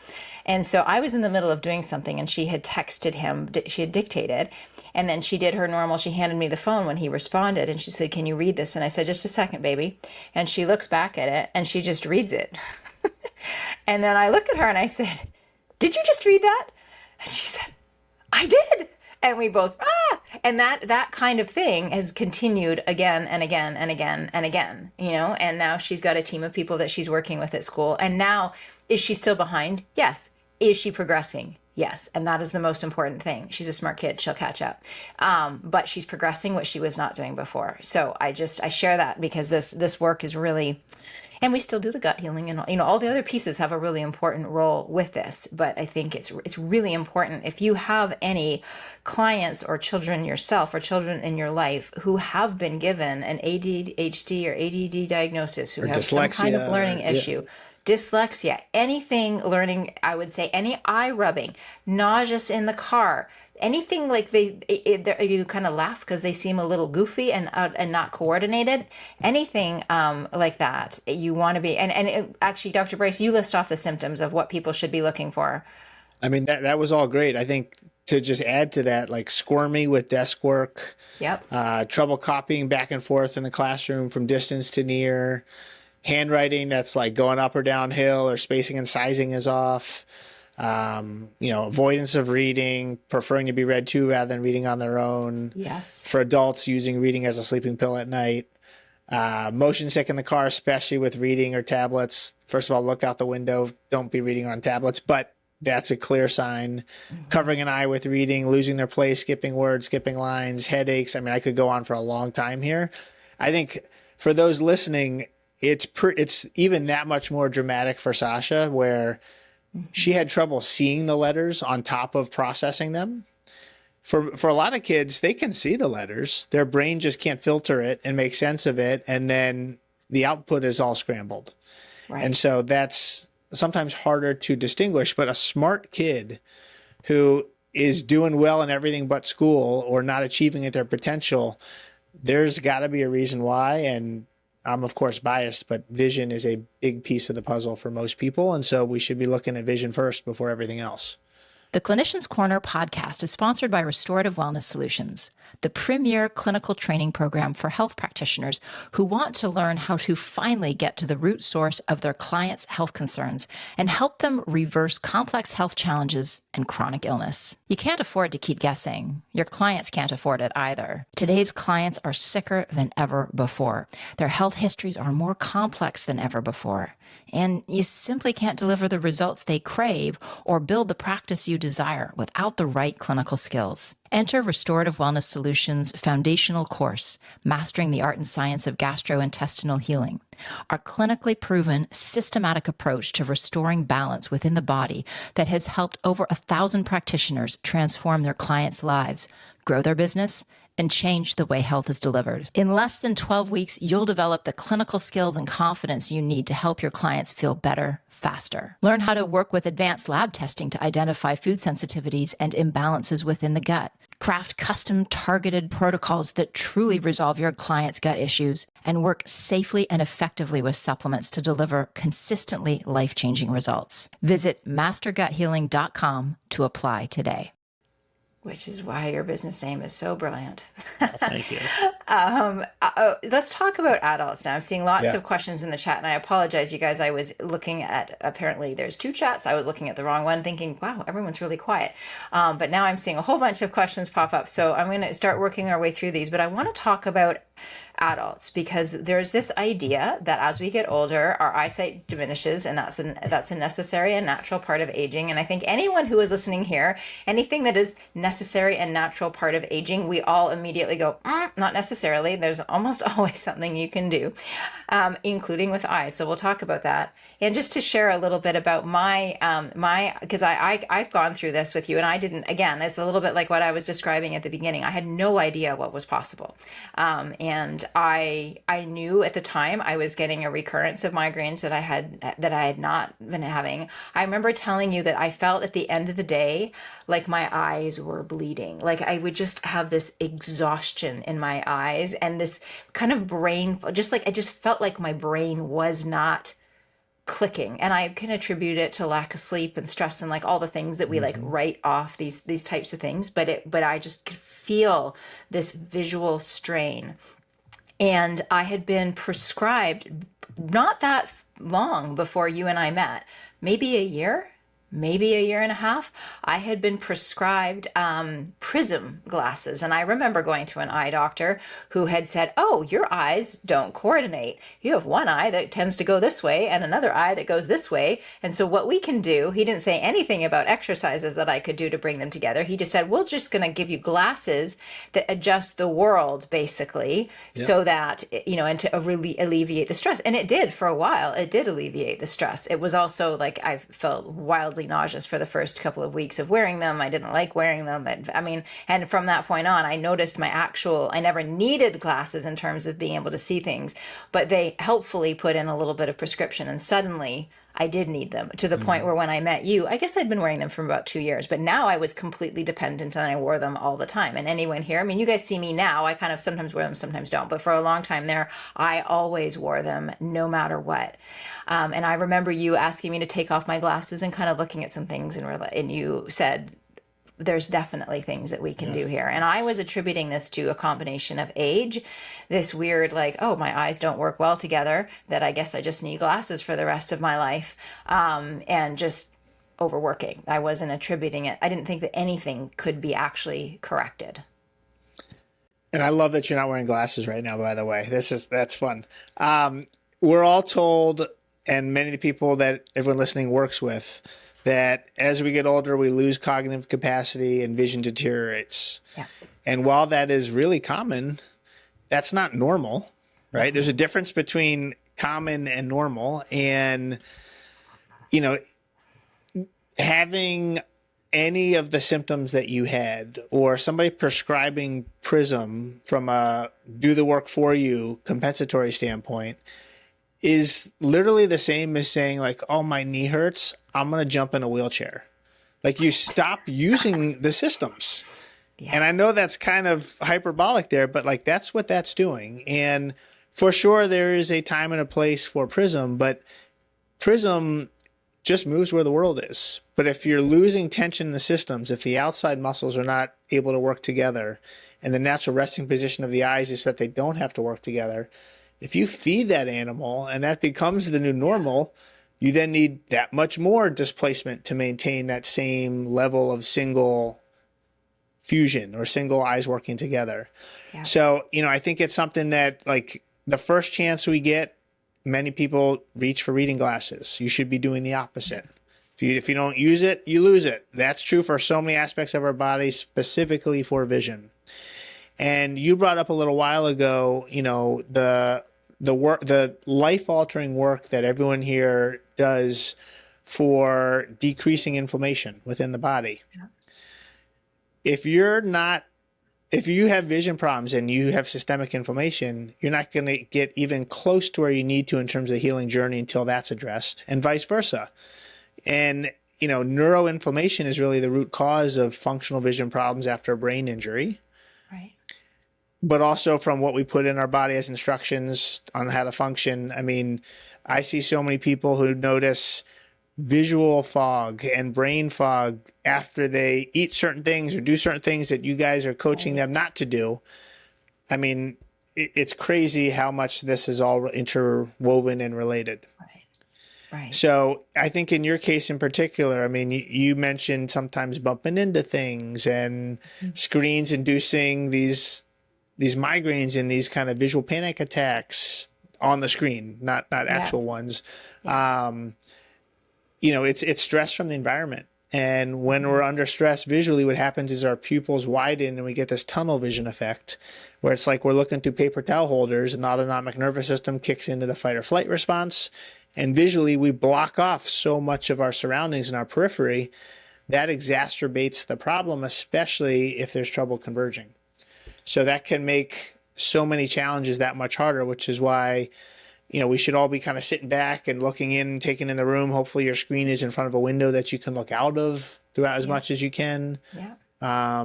And so I was in the middle of doing something and she had texted him, she had dictated. And then she did her normal. She handed me the phone when he responded and she said, can you read this? And I said, just a second, baby. And she looks back at it and she just reads it. And then I looked at her and I said, did you just read that? And she said, I did. And we both, and that kind of thing has continued again and again and again and again, and now she's got a team of people that she's working with at school. And now, is she still behind? Yes. Is she progressing? Yes. And that is the most important thing. She's a smart kid. She'll catch up. But she's progressing what she was not doing before. So I share that because this work is really, and we still do the gut healing and, all the other pieces have a really important role with this. But I think it's really important if you have any clients or children yourself or children in your life who have been given an ADHD or ADD diagnosis, who have some kind of learning issue, dyslexia, anything learning, I would say any eye rubbing, nauseous in the car, anything like you kind of laugh because they seem a little goofy and not coordinated, anything like that, you want to be, actually, Dr. Bryce, you list off the symptoms of what people should be looking for. I mean, that was all great. I think to just add to that, like squirmy with desk work, trouble copying back and forth in the classroom from distance to near, handwriting that's like going up or downhill, or spacing and sizing is off, avoidance of reading, preferring to be read to rather than reading on their own. Yes. For adults, using reading as a sleeping pill at night. Motion sick in the car, especially with reading or tablets. First of all, look out the window. Don't be reading on tablets, but that's a clear sign. Mm-hmm. Covering an eye with reading, losing their place, skipping words, skipping lines, headaches. I mean, I could go on for a long time here. I think for those listening, it's even that much more dramatic for Sasha, where she had trouble seeing the letters on top of processing them. For a lot of kids, they can see the letters. Their brain just can't filter it and make sense of it. And then the output is all scrambled. Right. And so that's sometimes harder to distinguish. But a smart kid who is doing well in everything but school or not achieving at their potential, there's got to be a reason why. And I'm, of course, biased, but vision is a big piece of the puzzle for most people. And so we should be looking at vision first before everything else. The Clinicians Corner podcast is sponsored by Restorative Wellness Solutions, the premier clinical training program for health practitioners who want to learn how to finally get to the root source of their clients' health concerns and help them reverse complex health challenges and chronic illness. You can't afford to keep guessing. Your clients can't afford it either. Today's clients are sicker than ever before. Their health histories are more complex than ever before. And you simply can't deliver the results they crave or build the practice you desire without the right clinical skills. Enter Restorative Wellness Solutions' foundational course, Mastering the Art and Science of Gastrointestinal Healing, our clinically proven, systematic approach to restoring balance within the body that has helped over 1,000 practitioners transform their clients' lives, grow their business, and change the way health is delivered. In less than 12 weeks, you'll develop the clinical skills and confidence you need to help your clients feel better, faster. Learn how to work with advanced lab testing to identify food sensitivities and imbalances within the gut. Craft custom targeted protocols that truly resolve your client's gut issues, and work safely and effectively with supplements to deliver consistently life-changing results. Visit masterguthealing.com to apply today. Which is why your business name is so brilliant. Thank you. Let's talk about adults now. I'm seeing lots Yeah. of questions in the chat, and I apologize, you guys. I was looking at, apparently there's two chats. I was looking at the wrong one, thinking, wow, everyone's really quiet. But now I'm seeing a whole bunch of questions pop up. So I'm going to start working our way through these. But I want to talk about adults, because there's this idea that as we get older, our eyesight diminishes, and that's a necessary and natural part of aging. And I think anyone who is listening here, anything that is necessary and natural part of aging, we all immediately go, not necessarily. There's almost always something you can do, including with eyes. So we'll talk about that. And just to share a little bit about because I've gone through this with you, and I didn't, again, it's a little bit like what I was describing at the beginning. I had no idea what was possible. And I knew at the time I was getting a recurrence of migraines that I had not been having. I remember telling you that I felt at the end of the day like my eyes were bleeding. Like I would just have this exhaustion in my eyes and this kind of brain, I just felt like my brain was not clicking. And I can attribute it to lack of sleep and stress and like all the things that we like write off, these types of things. But I just could feel this visual strain. And I had been prescribed not that long before you and I met, maybe a year and a half, I had been prescribed prism glasses. And I remember going to an eye doctor who had said, oh, your eyes don't coordinate. You have one eye that tends to go this way and another eye that goes this way. And so what we can do, he didn't say anything about exercises that I could do to bring them together. He just said, we're just going to give you glasses that adjust the world, basically, so that, and to really alleviate the stress. And it did for a while. It did alleviate the stress. It was also like I felt wildly nauseous for the first couple of weeks of wearing them. I didn't like wearing them. And from that point on, I noticed I never needed glasses in terms of being able to see things, but they helpfully put in a little bit of prescription, and suddenly I did need them to the point where when I met you, I guess I'd been wearing them for about 2 years, but now I was completely dependent and I wore them all the time. And anyone here, you guys see me now, I kind of sometimes wear them, sometimes don't, but for a long time there, I always wore them no matter what. And I remember you asking me to take off my glasses and kind of looking at some things, and you said, there's definitely things that we can do here. And I was attributing this to a combination of age, this weird, like, oh, my eyes don't work well together, that I guess I just need glasses for the rest of my life, and just overworking. I wasn't attributing it. I didn't think that anything could be actually corrected. And I love that you're not wearing glasses right now, by the way. That's fun. We're all told, and many of the people that everyone listening works with, that as we get older, we lose cognitive capacity and vision deteriorates. Yeah. And while that is really common, that's not normal, right? There's a difference between common and normal. And, having any of the symptoms that you had, or somebody prescribing Prism from a do the work for you compensatory standpoint, is literally the same as saying like, oh, my knee hurts, I'm going to jump in a wheelchair. Like, you stop using the systems. Yeah. And I know that's kind of hyperbolic there, but like, that's what that's doing. And for sure, there is a time and a place for Prism, but Prism just moves where the world is. But if you're losing tension in the systems, if the outside muscles are not able to work together, and the natural resting position of the eyes is that they don't have to work together, if you feed that animal and that becomes the new normal, you then need that much more displacement to maintain that same level of single fusion or single eyes working together. Yeah. So, I think it's something that, like, the first chance we get, many people reach for reading glasses. You should be doing the opposite. If you don't use it, you lose it. That's true for so many aspects of our body, specifically for vision. And you brought up a little while ago, the work, the life-altering work that everyone here does for decreasing inflammation within the body. Yeah. If you have vision problems and you have systemic inflammation, you're not going to get even close to where you need to in terms of the healing journey until that's addressed, and vice versa. And, neuroinflammation is really the root cause of functional vision problems after a brain injury. Right. But also from what we put in our body as instructions on how to function. I mean, I see so many people who notice visual fog and brain fog after they eat certain things or do certain things that you guys are coaching them not to do. I mean, it's crazy how much this is all interwoven and related. Right. So I think in your case in particular, I mean, you mentioned sometimes bumping into things and screens inducing these migraines and these kind of visual panic attacks on the screen, not actual ones. Yeah. It's stress from the environment. And when we're under stress visually, what happens is our pupils widen and we get this tunnel vision effect where it's like we're looking through paper towel holders and the autonomic nervous system kicks into the fight or flight response. And visually, we block off so much of our surroundings in our periphery that exacerbates the problem, especially if there's trouble converging. So that can make so many challenges that much harder, which is why we should all be kind of sitting back and looking in, taking in the room. Hopefully your screen is in front of a window that you can look out of throughout as much as you can. Yeah.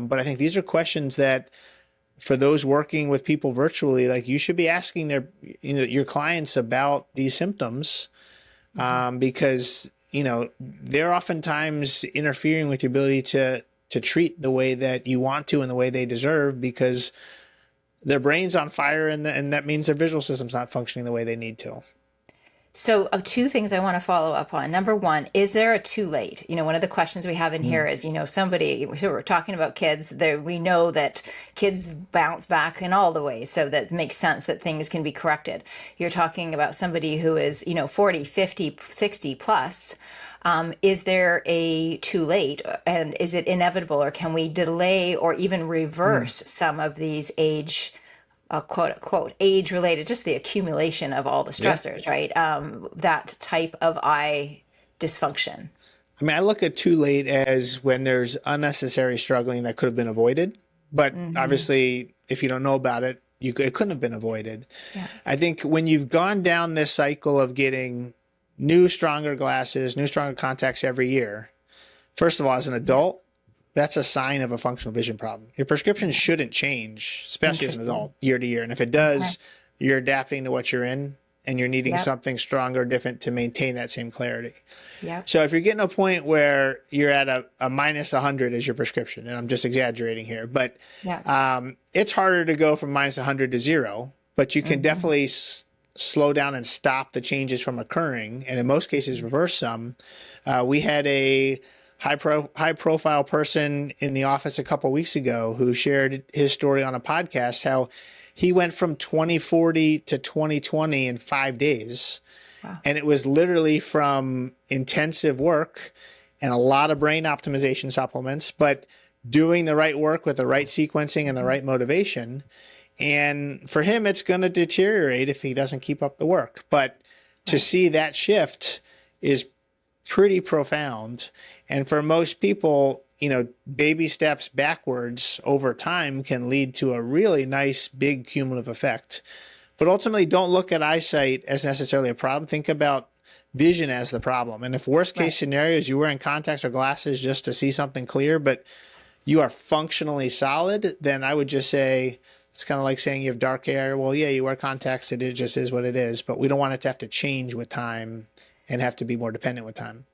But I think these are questions that for those working with people virtually, like, you should be asking your clients about these symptoms, because, they're oftentimes interfering with your ability to treat the way that you want to and the way they deserve, because their brain's on fire, and that means their visual system's not functioning the way they need to. So two things I want to follow up on. Number one, is there a too late? One of the questions we have in here is, somebody, we're talking about kids, we know that kids bounce back in all the ways. So that makes sense that things can be corrected. You're talking about somebody who is, 40, 50, 60 plus. Is there a too late, and is it inevitable, or can we delay or even reverse some of these age, quote unquote, age related, just the accumulation of all the stressors, right? That type of eye dysfunction. I mean, I look at too late as when there's unnecessary struggling that could have been avoided. But obviously, if you don't know about it, it couldn't have been avoided. Yeah. I think when you've gone down this cycle of getting new, stronger glasses, new, stronger contacts every year, first of all, as an adult, that's a sign of a functional vision problem. Your prescription shouldn't change, especially as an adult, year to year. And if it does, you're adapting to what you're in, and you're needing something stronger, different to maintain that same clarity. Yep. So if you're getting to a point where you're at a minus 100 as your prescription, and I'm just exaggerating here, but it's harder to go from minus 100 to 0, but you can definitely slow down and stop the changes from occurring, and in most cases reverse some. We had a high profile person in the office a couple of weeks ago who shared his story on a podcast, how he went from 20/40 to 20/20 in 5 days. Wow. And it was literally from intensive work and a lot of brain optimization supplements, but doing the right work with the right sequencing and the right motivation. And for him, it's going to deteriorate if he doesn't keep up the work. But to see that shift is pretty profound. And for most people, baby steps backwards over time can lead to a really nice, big cumulative effect. But ultimately, don't look at eyesight as necessarily a problem. Think about vision as the problem. And if worst case scenario is you're wearing contacts or glasses just to see something clear, but you are functionally solid, then I would just say, it's kind of like saying you have dark hair. Well, yeah, you wear contacts. It just is what it is. But we don't want it to have to change with time and have to be more dependent with time.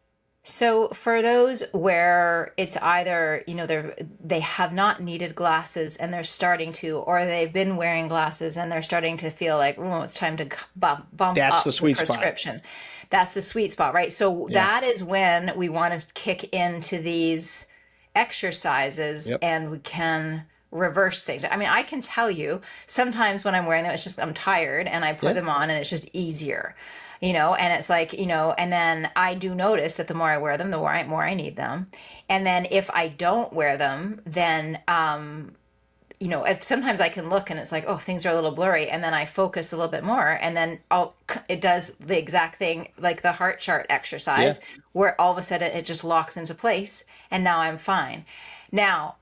So for those where it's either, they have not needed glasses and they're starting to, or they've been wearing glasses and they're starting to feel like, oh, it's time to bump That's up the sweet prescription. spot. That's the sweet spot, right? So that is when we want to kick into these exercises and we can reverse things. I mean, I can tell you sometimes when I'm wearing them, it's just, I'm tired and I put them on and it's just easier. And it's like, and then I do notice that the more I wear them, the more I need them. And then if I don't wear them, then, if sometimes I can look and it's like, oh, things are a little blurry. And then I focus a little bit more. And then it does the exact thing, like the heart chart exercise, where all of a sudden it just locks into place. And now I'm fine. Now,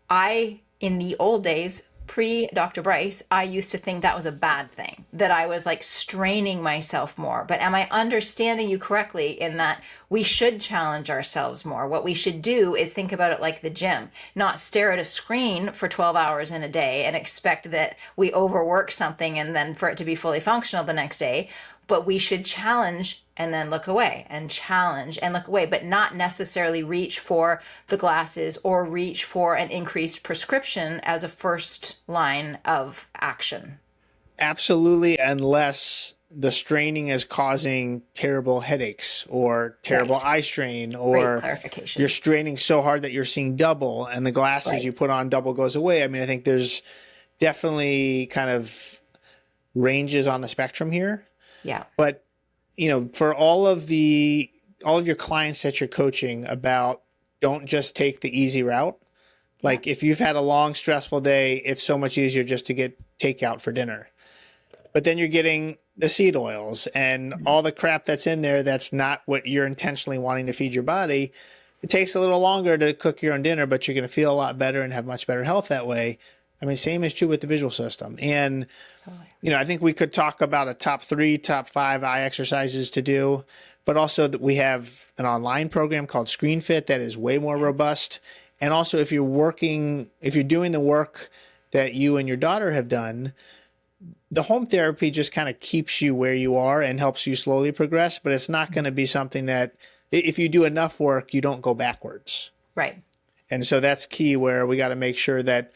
in the old days, pre-Dr. Bryce, I used to think that was a bad thing, that I was like straining myself more. But am I understanding you correctly in that we should challenge ourselves more? What we should do is think about it like the gym, not stare at a screen for 12 hours in a day and expect that we overwork something and then for it to be fully functional the next day. But we should challenge and then look away and challenge and look away, but not necessarily reach for the glasses or reach for an increased prescription as a first line of action. Absolutely, unless the straining is causing terrible headaches or terrible eye strain, or you're straining so hard that you're seeing double and the glasses you put on double goes away. I mean, I think there's definitely kind of ranges on the spectrum here. Yeah. But, for all of your clients that you're coaching about, don't just take the easy route. Like if you've had a long, stressful day, it's so much easier just to get takeout for dinner. But then you're getting the seed oils and all the crap that's in there that's not what you're intentionally wanting to feed your body. It takes a little longer to cook your own dinner, but you're going to feel a lot better and have much better health that way. I mean, same is true with the visual system. And, I think we could talk about a top 3, top 5 eye exercises to do, but also that we have an online program called ScreenFit that is way more robust. And also if you're doing the work that you and your daughter have done, the home therapy just kind of keeps you where you are and helps you slowly progress, but it's not going to be something that if you do enough work, you don't go backwards. Right. And so that's key, where we got to make sure that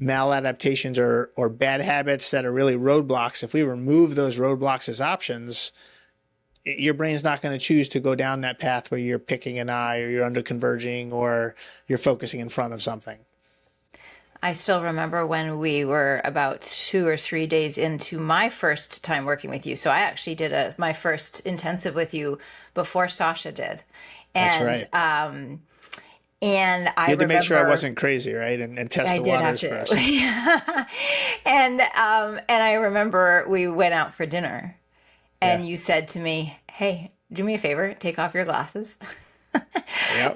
maladaptations or bad habits that are really roadblocks, if we remove those roadblocks as options, your brain's not going to choose to go down that path where you're picking an eye or you're under converging or you're focusing in front of something. I still remember when we were about 2 or 3 days into my first time working with you. So I actually did my first intensive with you before Sasha did. And, that's right. And I had to make sure I remember- wasn't crazy, right? And test the waters first. And I remember we went out for dinner and you said to me, hey, do me a favor, take off your glasses.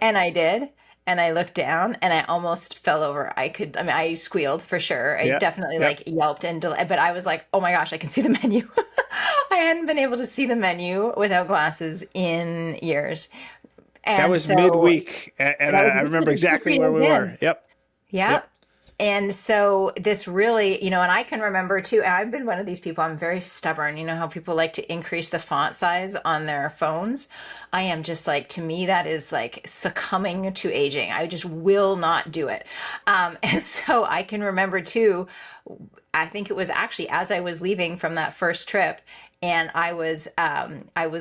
And I did. And I looked down and I almost fell over. I squealed for sure. I definitely yelped but I was like, oh my gosh, I can see the menu. I hadn't been able to see the menu without glasses in years. And that was midweek, and I remember exactly where we were. Yep. And so this really, and I can remember too, and I've been one of these people, I'm very stubborn. You know how people like to increase the font size on their phones? I am just like, to me, that is like succumbing to aging. I just will not do it. And so I can remember too, I think it was actually as I was leaving from that first trip, and I was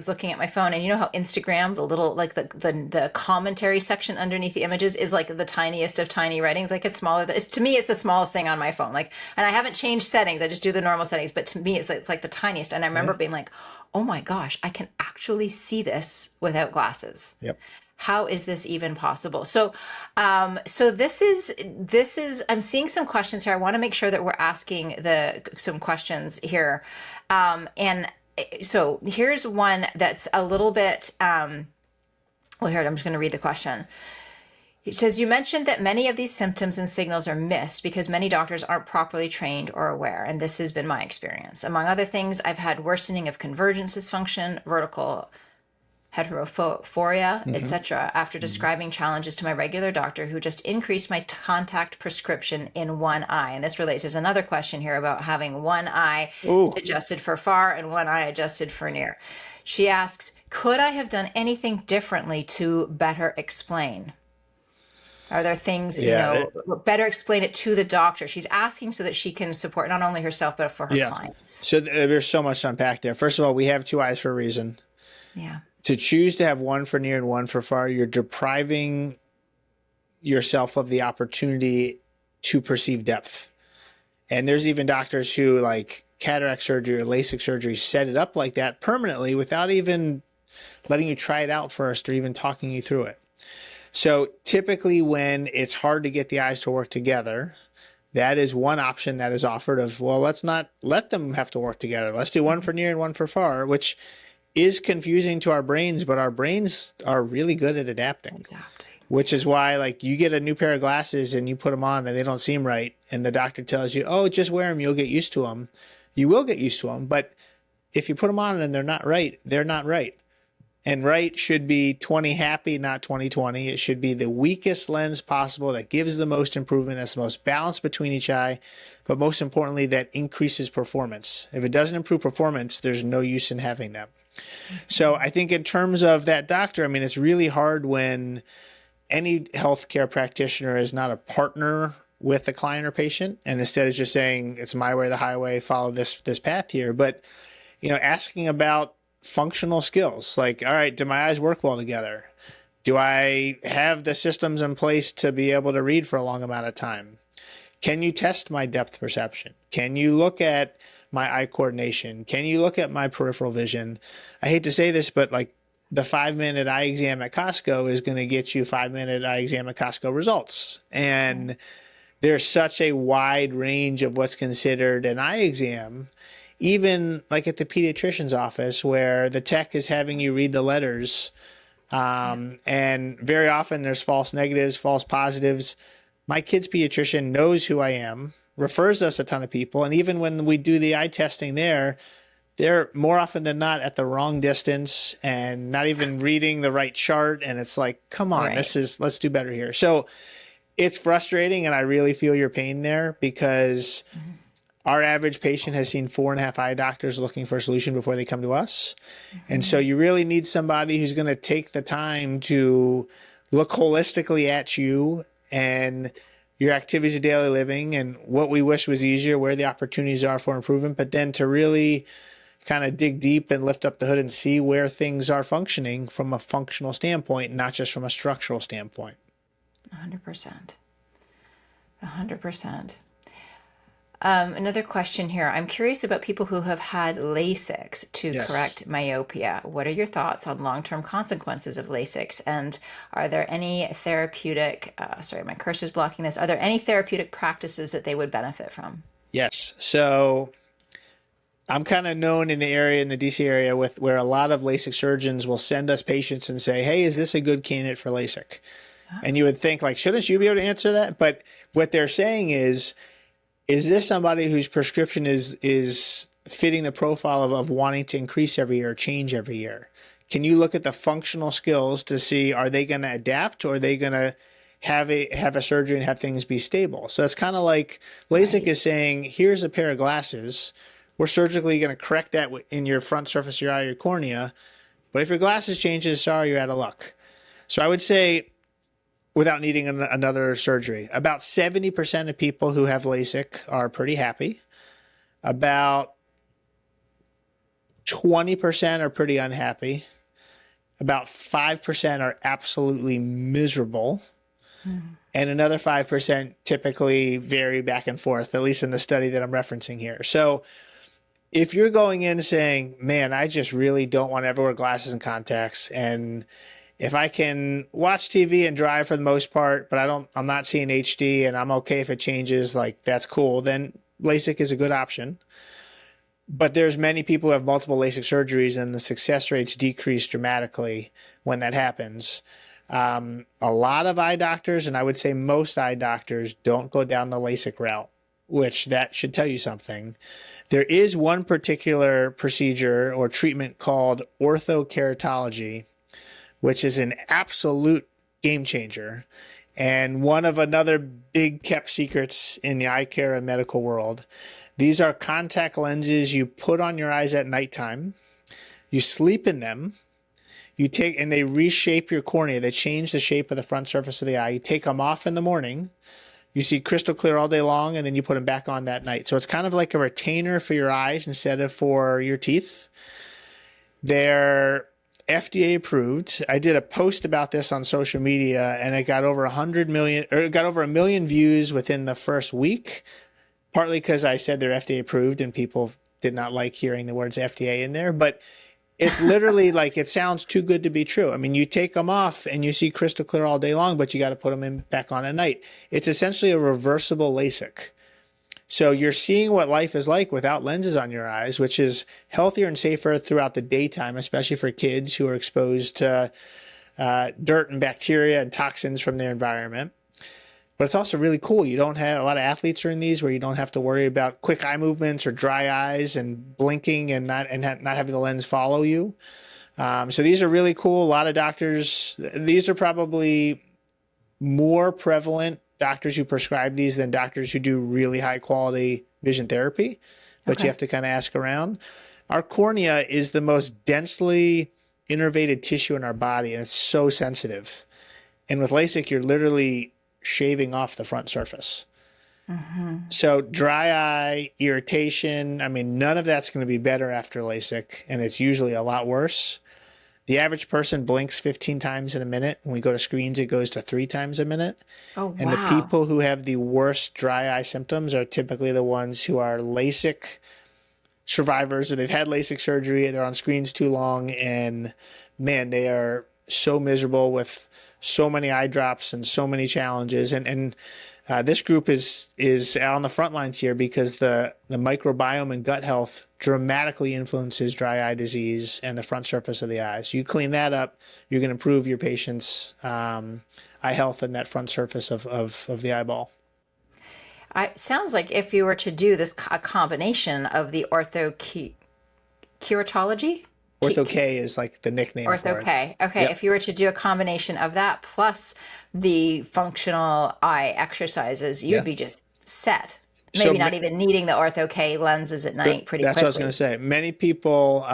looking at my phone, and you know how Instagram, the little, like the commentary section underneath the images is like the tiniest of tiny writings. Like it's smaller. To me, it's the smallest thing on my phone. Like, and I haven't changed settings. I just do the normal settings. But to me, it's like the tiniest. And I remember being like, oh my gosh, I can actually see this without glasses. Yep. How is this even possible? So this is, I'm seeing some questions here. I want to make sure that we're asking some questions here. And So here's one that's a little bit, well, here, I'm just going to read the question. It says, you mentioned that many of these symptoms and signals are missed because many doctors aren't properly trained or aware, and this has been my experience. Among other things, I've had worsening of convergence dysfunction, vertical heterophoria, etc., after describing challenges to my regular doctor who just increased my contact prescription in one eye. And this relates, there's another question here about having one eye adjusted for far and one eye adjusted for near. She asks, could I have done anything differently to better explain? Are there things, better explain it to the doctor? She's asking so that she can support not only herself, but for her clients. So there's so much to unpack there. First of all, we have two eyes for a reason. Yeah. To choose to have one for near and one for far, you're depriving yourself of the opportunity to perceive depth. And there's even doctors who, like cataract surgery or LASIK surgery, set it up like that permanently without even letting you try it out first or even talking you through it. So typically when it's hard to get the eyes to work together, that is one option that is offered of, well, let's not let them have to work together. Let's do one for near and one for far, which is confusing to our brains, but our brains are really good at adapting. Which is why, like, you get a new pair of glasses and you put them on and they don't seem right, and the doctor tells you, oh, just wear them, you'll get used to them. You will get used to them, but if you put them on and they're not right, they're not right. And right should be 20 happy, not 20/20. It should be the weakest lens possible that gives the most improvement, that's the most balance between each eye, but most importantly, that increases performance. If it doesn't improve performance, there's no use in having them. So I think in terms of that doctor, I mean, it's really hard when any healthcare practitioner is not a partner with the client or patient, and instead is just saying, it's my way or the highway, follow this path here. But, asking about functional skills, like, all right, do my eyes work well together? Do I have the systems in place to be able to read for a long amount of time? Can you test my depth perception? Can you look at my eye coordination? Can you look at my peripheral vision? I hate to say this, but like the 5-minute eye exam at Costco is going to get you 5-minute eye exam at Costco results. And there's such a wide range of what's considered an eye exam, even like at the pediatrician's office where the tech is having you read the letters. And very often there's false negatives, false positives. My kid's pediatrician knows who I am, refers us a ton of people. And even when we do the eye testing there, they're more often than not at the wrong distance and not even reading the right chart. And it's like, come on, let's do better here. So it's frustrating. And I really feel your pain there because our average patient has seen 4.5 eye doctors looking for a solution before they come to us. And so you really need somebody who's going to take the time to look holistically at you and your activities of daily living and what we wish was easier, where the opportunities are for improvement, but then to really kind of dig deep and lift up the hood and see where things are functioning from a functional standpoint, not just from a structural standpoint. 100%. 100%. Another question here. I'm curious about people who have had LASIK to correct myopia. What are your thoughts on long-term consequences of LASIK? And are there any therapeutic, sorry, my cursor's blocking this. Are there any therapeutic practices that they would benefit from? Yes. So I'm kind of known in the area, in the DC area, with where a lot of LASIK surgeons will send us patients and say, hey, is this a good candidate for LASIK? And you would think, like, shouldn't you be able to answer that? But what they're saying is this somebody whose prescription is fitting the profile of wanting to increase every year or change every year? Can you look at the functional skills to see, are they going to adapt, or are they going to have a surgery and have things be stable? So it's kind of like LASIK is saying, here's a pair of glasses. We're surgically going to correct that in your front surface of your eye, your cornea. But if your glasses changes, sorry, you're out of luck. So I would say, without needing another surgery, about 70% of people who have LASIK are pretty happy. About 20% are pretty unhappy. About 5% are absolutely miserable. And another 5% typically vary back and forth, at least in the study that I'm referencing here. So if you're going in saying, man, I just really don't want to ever wear glasses and contacts, and if I can watch TV and drive for the most part, but I'm not seeing HD and I'm okay if it changes, like, that's cool, then LASIK is a good option. But there's many people who have multiple LASIK surgeries, and the success rates decrease dramatically when that happens. A lot of eye doctors, and I would say most eye doctors, don't go down the LASIK route, which that should tell you something. There is one particular procedure or treatment called orthokeratology, which is an absolute game changer and one of another big kept secrets in the eye care and medical world. These are contact lenses you put on your eyes at nighttime. You sleep in them. You take, and they reshape your cornea. They change the shape of the front surface of the eye. You take them off in the morning. You see crystal clear all day long, and then you put them back on that night. So it's kind of like a retainer for your eyes instead of for your teeth. They're FDA approved. I did a post about this on social media, and it got over 100 million, or it got over 1 million views within the first week. Partly because I said they're FDA approved, and people did not like hearing the words FDA in there. But it's literally like, it sounds too good to be true. I mean, you take them off and you see crystal clear all day long, but you got to put them in back on at night. It's essentially a reversible LASIK. So you're seeing what life is like without lenses on your eyes, which is healthier and safer throughout the daytime, especially for kids who are exposed to dirt and bacteria and toxins from their environment. But it's also really cool. You don't have, a lot of athletes are in these where you don't have to worry about quick eye movements or dry eyes and blinking and not having the lens follow you. So these are really cool. A lot of doctors, these are probably more prevalent doctors who prescribe these than doctors who do really high quality vision therapy, but you have to kind of ask around. Our cornea is the most densely innervated tissue in our body, and it's so sensitive. And with LASIK, you're literally shaving off the front surface. So dry eye, irritation, I mean, none of that's going to be better after LASIK, and it's usually a lot worse. The average person blinks 15 times in a minute. When we go to screens, it goes to 3 times a minute. Oh, wow. And the people who have the worst dry eye symptoms are typically the ones who are LASIK survivors, or they've had LASIK surgery, they're on screens too long, and man, they are so miserable with so many eye drops and so many challenges. And this group is on the front lines here because the microbiome and gut health dramatically influences dry eye disease and the front surface of the eye. So you clean that up, you can improve your patient's eye health and that front surface of the eyeball. It sounds like if you were to do this a combination of the orthokeratology. Ortho-K is like the nickname for it. Ortho-K. Okay. Yep. If you were to do a combination of that plus the functional eye exercises, you'd be just set. Maybe not even needing the Ortho-K lenses at night pretty quickly. That's what I was going to say. Many people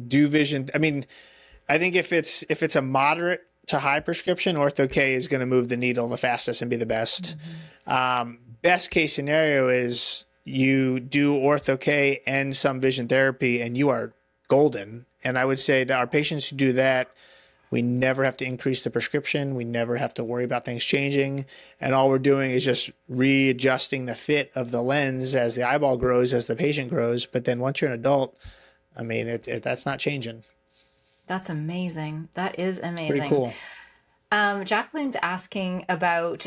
do vision. I mean, I think if it's a moderate to high prescription, Ortho-K is going to move the needle the fastest and be the best. Best case scenario is you do Ortho-K and some vision therapy, and you are golden. And I would say that our patients who do that, we never have to increase the prescription. We never have to worry about things changing. And all we're doing is just readjusting the fit of the lens as the eyeball grows, as the patient grows. But then once you're an adult, I mean, that's not changing. That's amazing. That is amazing. Pretty cool. Jacqueline's asking about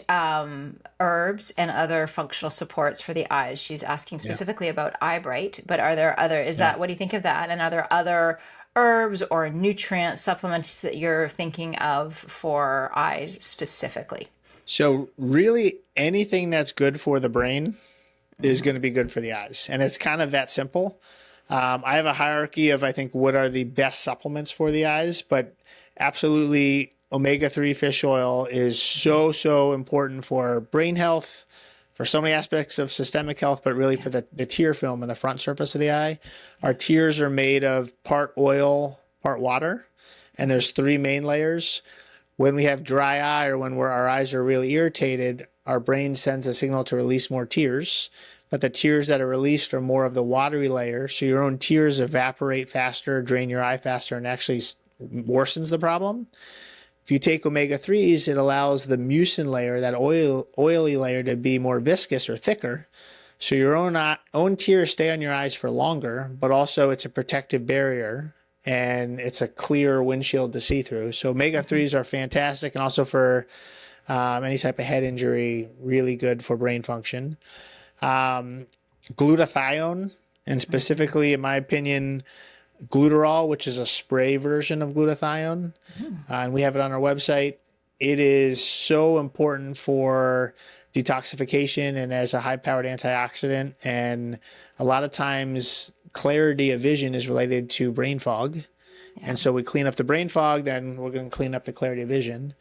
herbs and other functional supports for the eyes. She's asking specifically about Eyebright, but are there other, what do you think of that? And are there other herbs or nutrient supplements that you're thinking of for eyes specifically? So really anything that's good for the brain is going to be good for the eyes. And it's kind of that simple. I have a hierarchy of, I think, what are the best supplements for the eyes, but absolutely omega-3 fish oil is so important for brain health, for so many aspects of systemic health, but really for the tear film in the front surface of the eye. Our tears are made of part oil, part water, and there's 3 main layers. When we have dry eye or when our eyes are really irritated, our brain sends a signal to release more tears, but the tears that are released are more of the watery layer, so your own tears evaporate faster, drain your eye faster, and actually worsens the problem. If you take omega-3s, it allows the mucin layer, that oily layer, to be more viscous or thicker. So your own tears stay on your eyes for longer, but also it's a protective barrier and it's a clear windshield to see through. So omega-3s are fantastic, and also for any type of head injury, really good for brain function. Glutathione and specifically, in my opinion, glutarol, which is a spray version of glutathione. And we have it on our website. It is so important for detoxification and as a high-powered antioxidant. And a lot of times, clarity of vision is related to brain fog. And so we clean up the brain fog, then we're going to clean up the clarity of vision.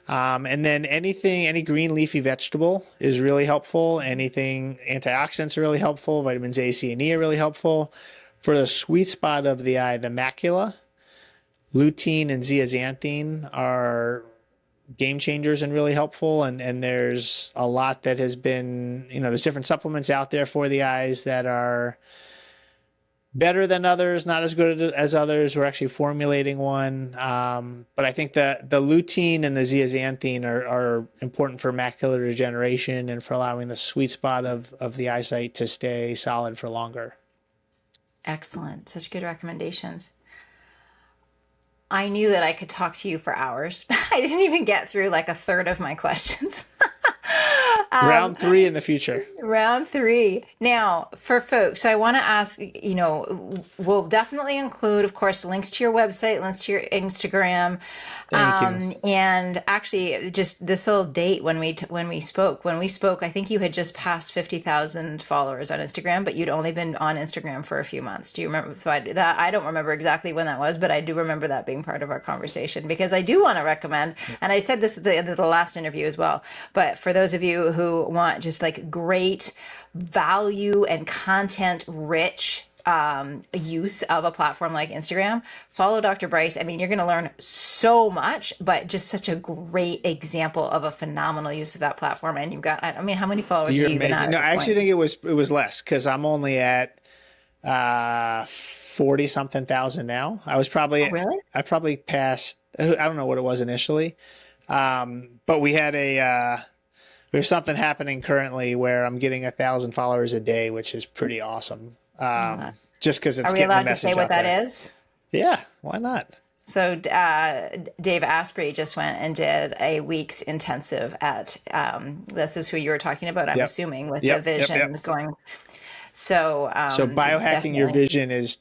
And then any green leafy vegetable is really helpful. Anything antioxidants are really helpful. Vitamins A, C, and E are really helpful. For the sweet spot of the eye, the macula, lutein and zeaxanthine are game changers and really helpful. And there's a lot that has been, there's different supplements out there for the eyes that are better than others, not as good as others. We're actually formulating one. But I think the lutein and the zeaxanthine are important for macular degeneration and for allowing the sweet spot of the eyesight to stay solid for longer. Excellent. Such good recommendations. I knew that I could talk to you for hours. I didn't even get through like a third of my questions. Round 3 in the future. Round 3. Now, for folks, I want to ask, we'll definitely include, of course, links to your website, links to your Instagram. Thank you. And actually, just this little date when we spoke, I think you had just passed 50,000 followers on Instagram, but you'd only been on Instagram for a few months. Do you remember? So I don't remember exactly when that was, but I do remember that being part of our conversation, because I do want to recommend, and I said this at the end of the last interview as well, but for those of you who want just like great value and content rich use of a platform like Instagram, follow Dr. Bryce. I mean, you're going to learn so much, but just such a great example of a phenomenal use of that platform. And you've got, I mean, how many followers You're have you been amazing. at? No, I actually think it was less, because I'm only at 40 something thousand now. I probably passed, I don't know what it was initially. But we had there's something happening currently where I'm getting 1,000 followers a day, which is pretty awesome. Just because it's getting the message out there. Are we allowed to say what that is? Yeah, why not? So Dave Asprey just went and did a week's intensive at, this is who you were talking about, I'm assuming, with the vision going. So biohacking your vision is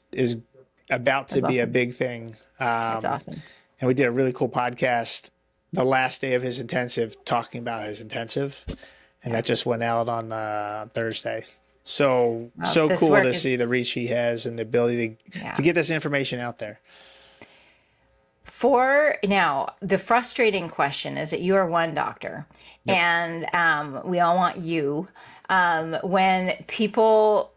about to be a big thing. That's awesome. And we did a really cool podcast the last day of his intensive talking about his intensive. And that just went out on Thursday. So cool to see the reach he has and the ability to get this information out there. For now, the frustrating question is that you are one doctor, and we all want you. When people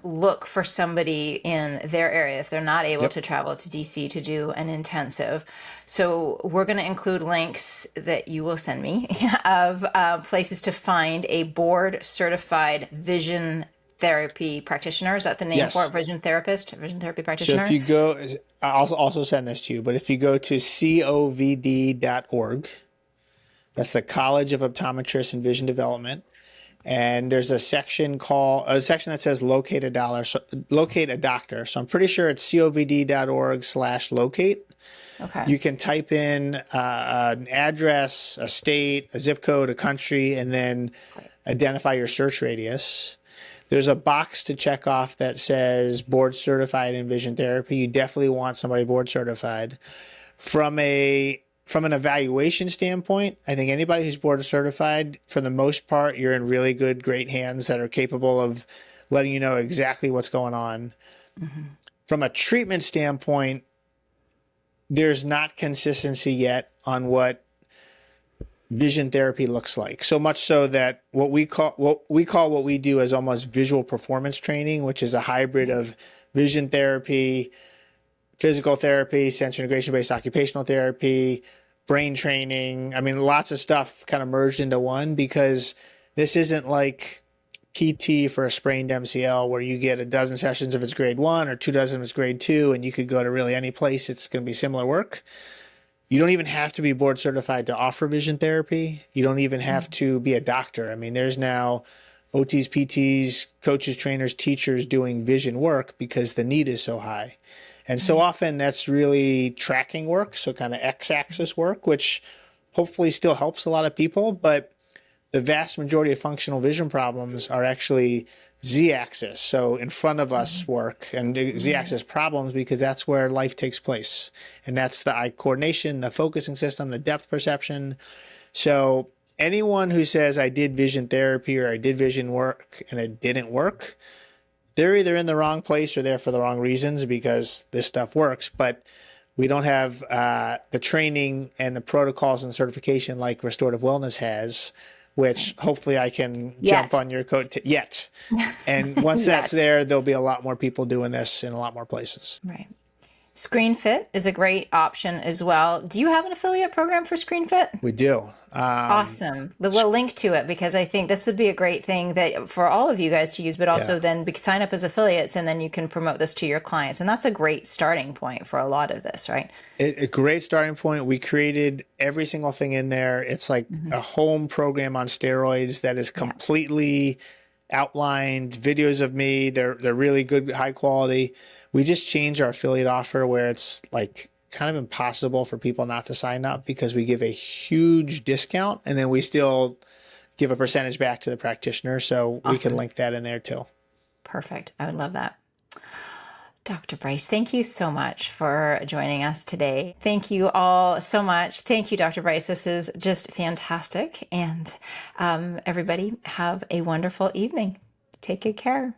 look for somebody in their area, if they're not able to travel to DC to do an intensive. So we're going to include links that you will send me of places to find a board certified vision therapy practitioner. Is that the name for it? Vision therapy practitioner? So if you go, I'll also send this to you, but if you go to covd.org, that's the College of Optometrists and Vision Development. And there's a section that says locate a doctor. So I'm pretty sure it's covd.org/locate. Okay. You can type in an address, a state, a zip code, a country, and then identify your search radius. There's a box to check off that says board certified in vision therapy. You definitely want somebody board certified. From an evaluation standpoint, I think anybody who's board certified, for the most part, you're in really great hands that are capable of letting you know exactly what's going on. Mm-hmm. From a treatment standpoint, there's not consistency yet on what vision therapy looks like. So much so that what we call what we do as almost visual performance training, which is a hybrid of vision therapy, physical therapy, sensory integration-based occupational therapy, brain training. I mean, lots of stuff kind of merged into one, because this isn't like PT for a sprained MCL where you get a dozen sessions if it's grade 1 or 2 dozen if it's grade 2, and you could go to really any place. It's going to be similar work. You don't even have to be board certified to offer vision therapy. You don't even have to be a doctor. I mean, there's now OTs, PTs, coaches, trainers, teachers doing vision work because the need is so high. And so often that's really tracking work, so kind of x-axis work, which hopefully still helps a lot of people. But the vast majority of functional vision problems are actually Z-axis. So in front of us work, and Z-axis problems because that's where life takes place. And that's the eye coordination, the focusing system, the depth perception. So anyone who says I did vision therapy or I did vision work and it didn't work, they're either in the wrong place or there for the wrong reasons because this stuff works. But we don't have the training and the protocols and certification like Restorative Wellness has, which hopefully I can jump on your coat yet. And once that's there, there'll be a lot more people doing this in a lot more places. Right. ScreenFit is a great option as well. Do you have an affiliate program for ScreenFit? We do. Awesome. We'll link to it because I think this would be a great thing that for all of you guys to use, but also then sign up as affiliates and then you can promote this to your clients. And that's a great starting point for a lot of this, right? A great starting point. We created every single thing in there. It's like a home program on steroids that is completely outlined, videos of me. They're really good, high quality. We just changed our affiliate offer where it's like kind of impossible for people not to sign up because we give a huge discount and then we still give a percentage back to the practitioner. So we can link that in there too. Perfect. I would love that. Dr. Bryce, thank you so much for joining us today. Thank you all so much. Thank you, Dr. Bryce. This is just fantastic. And everybody have a wonderful evening. Take good care.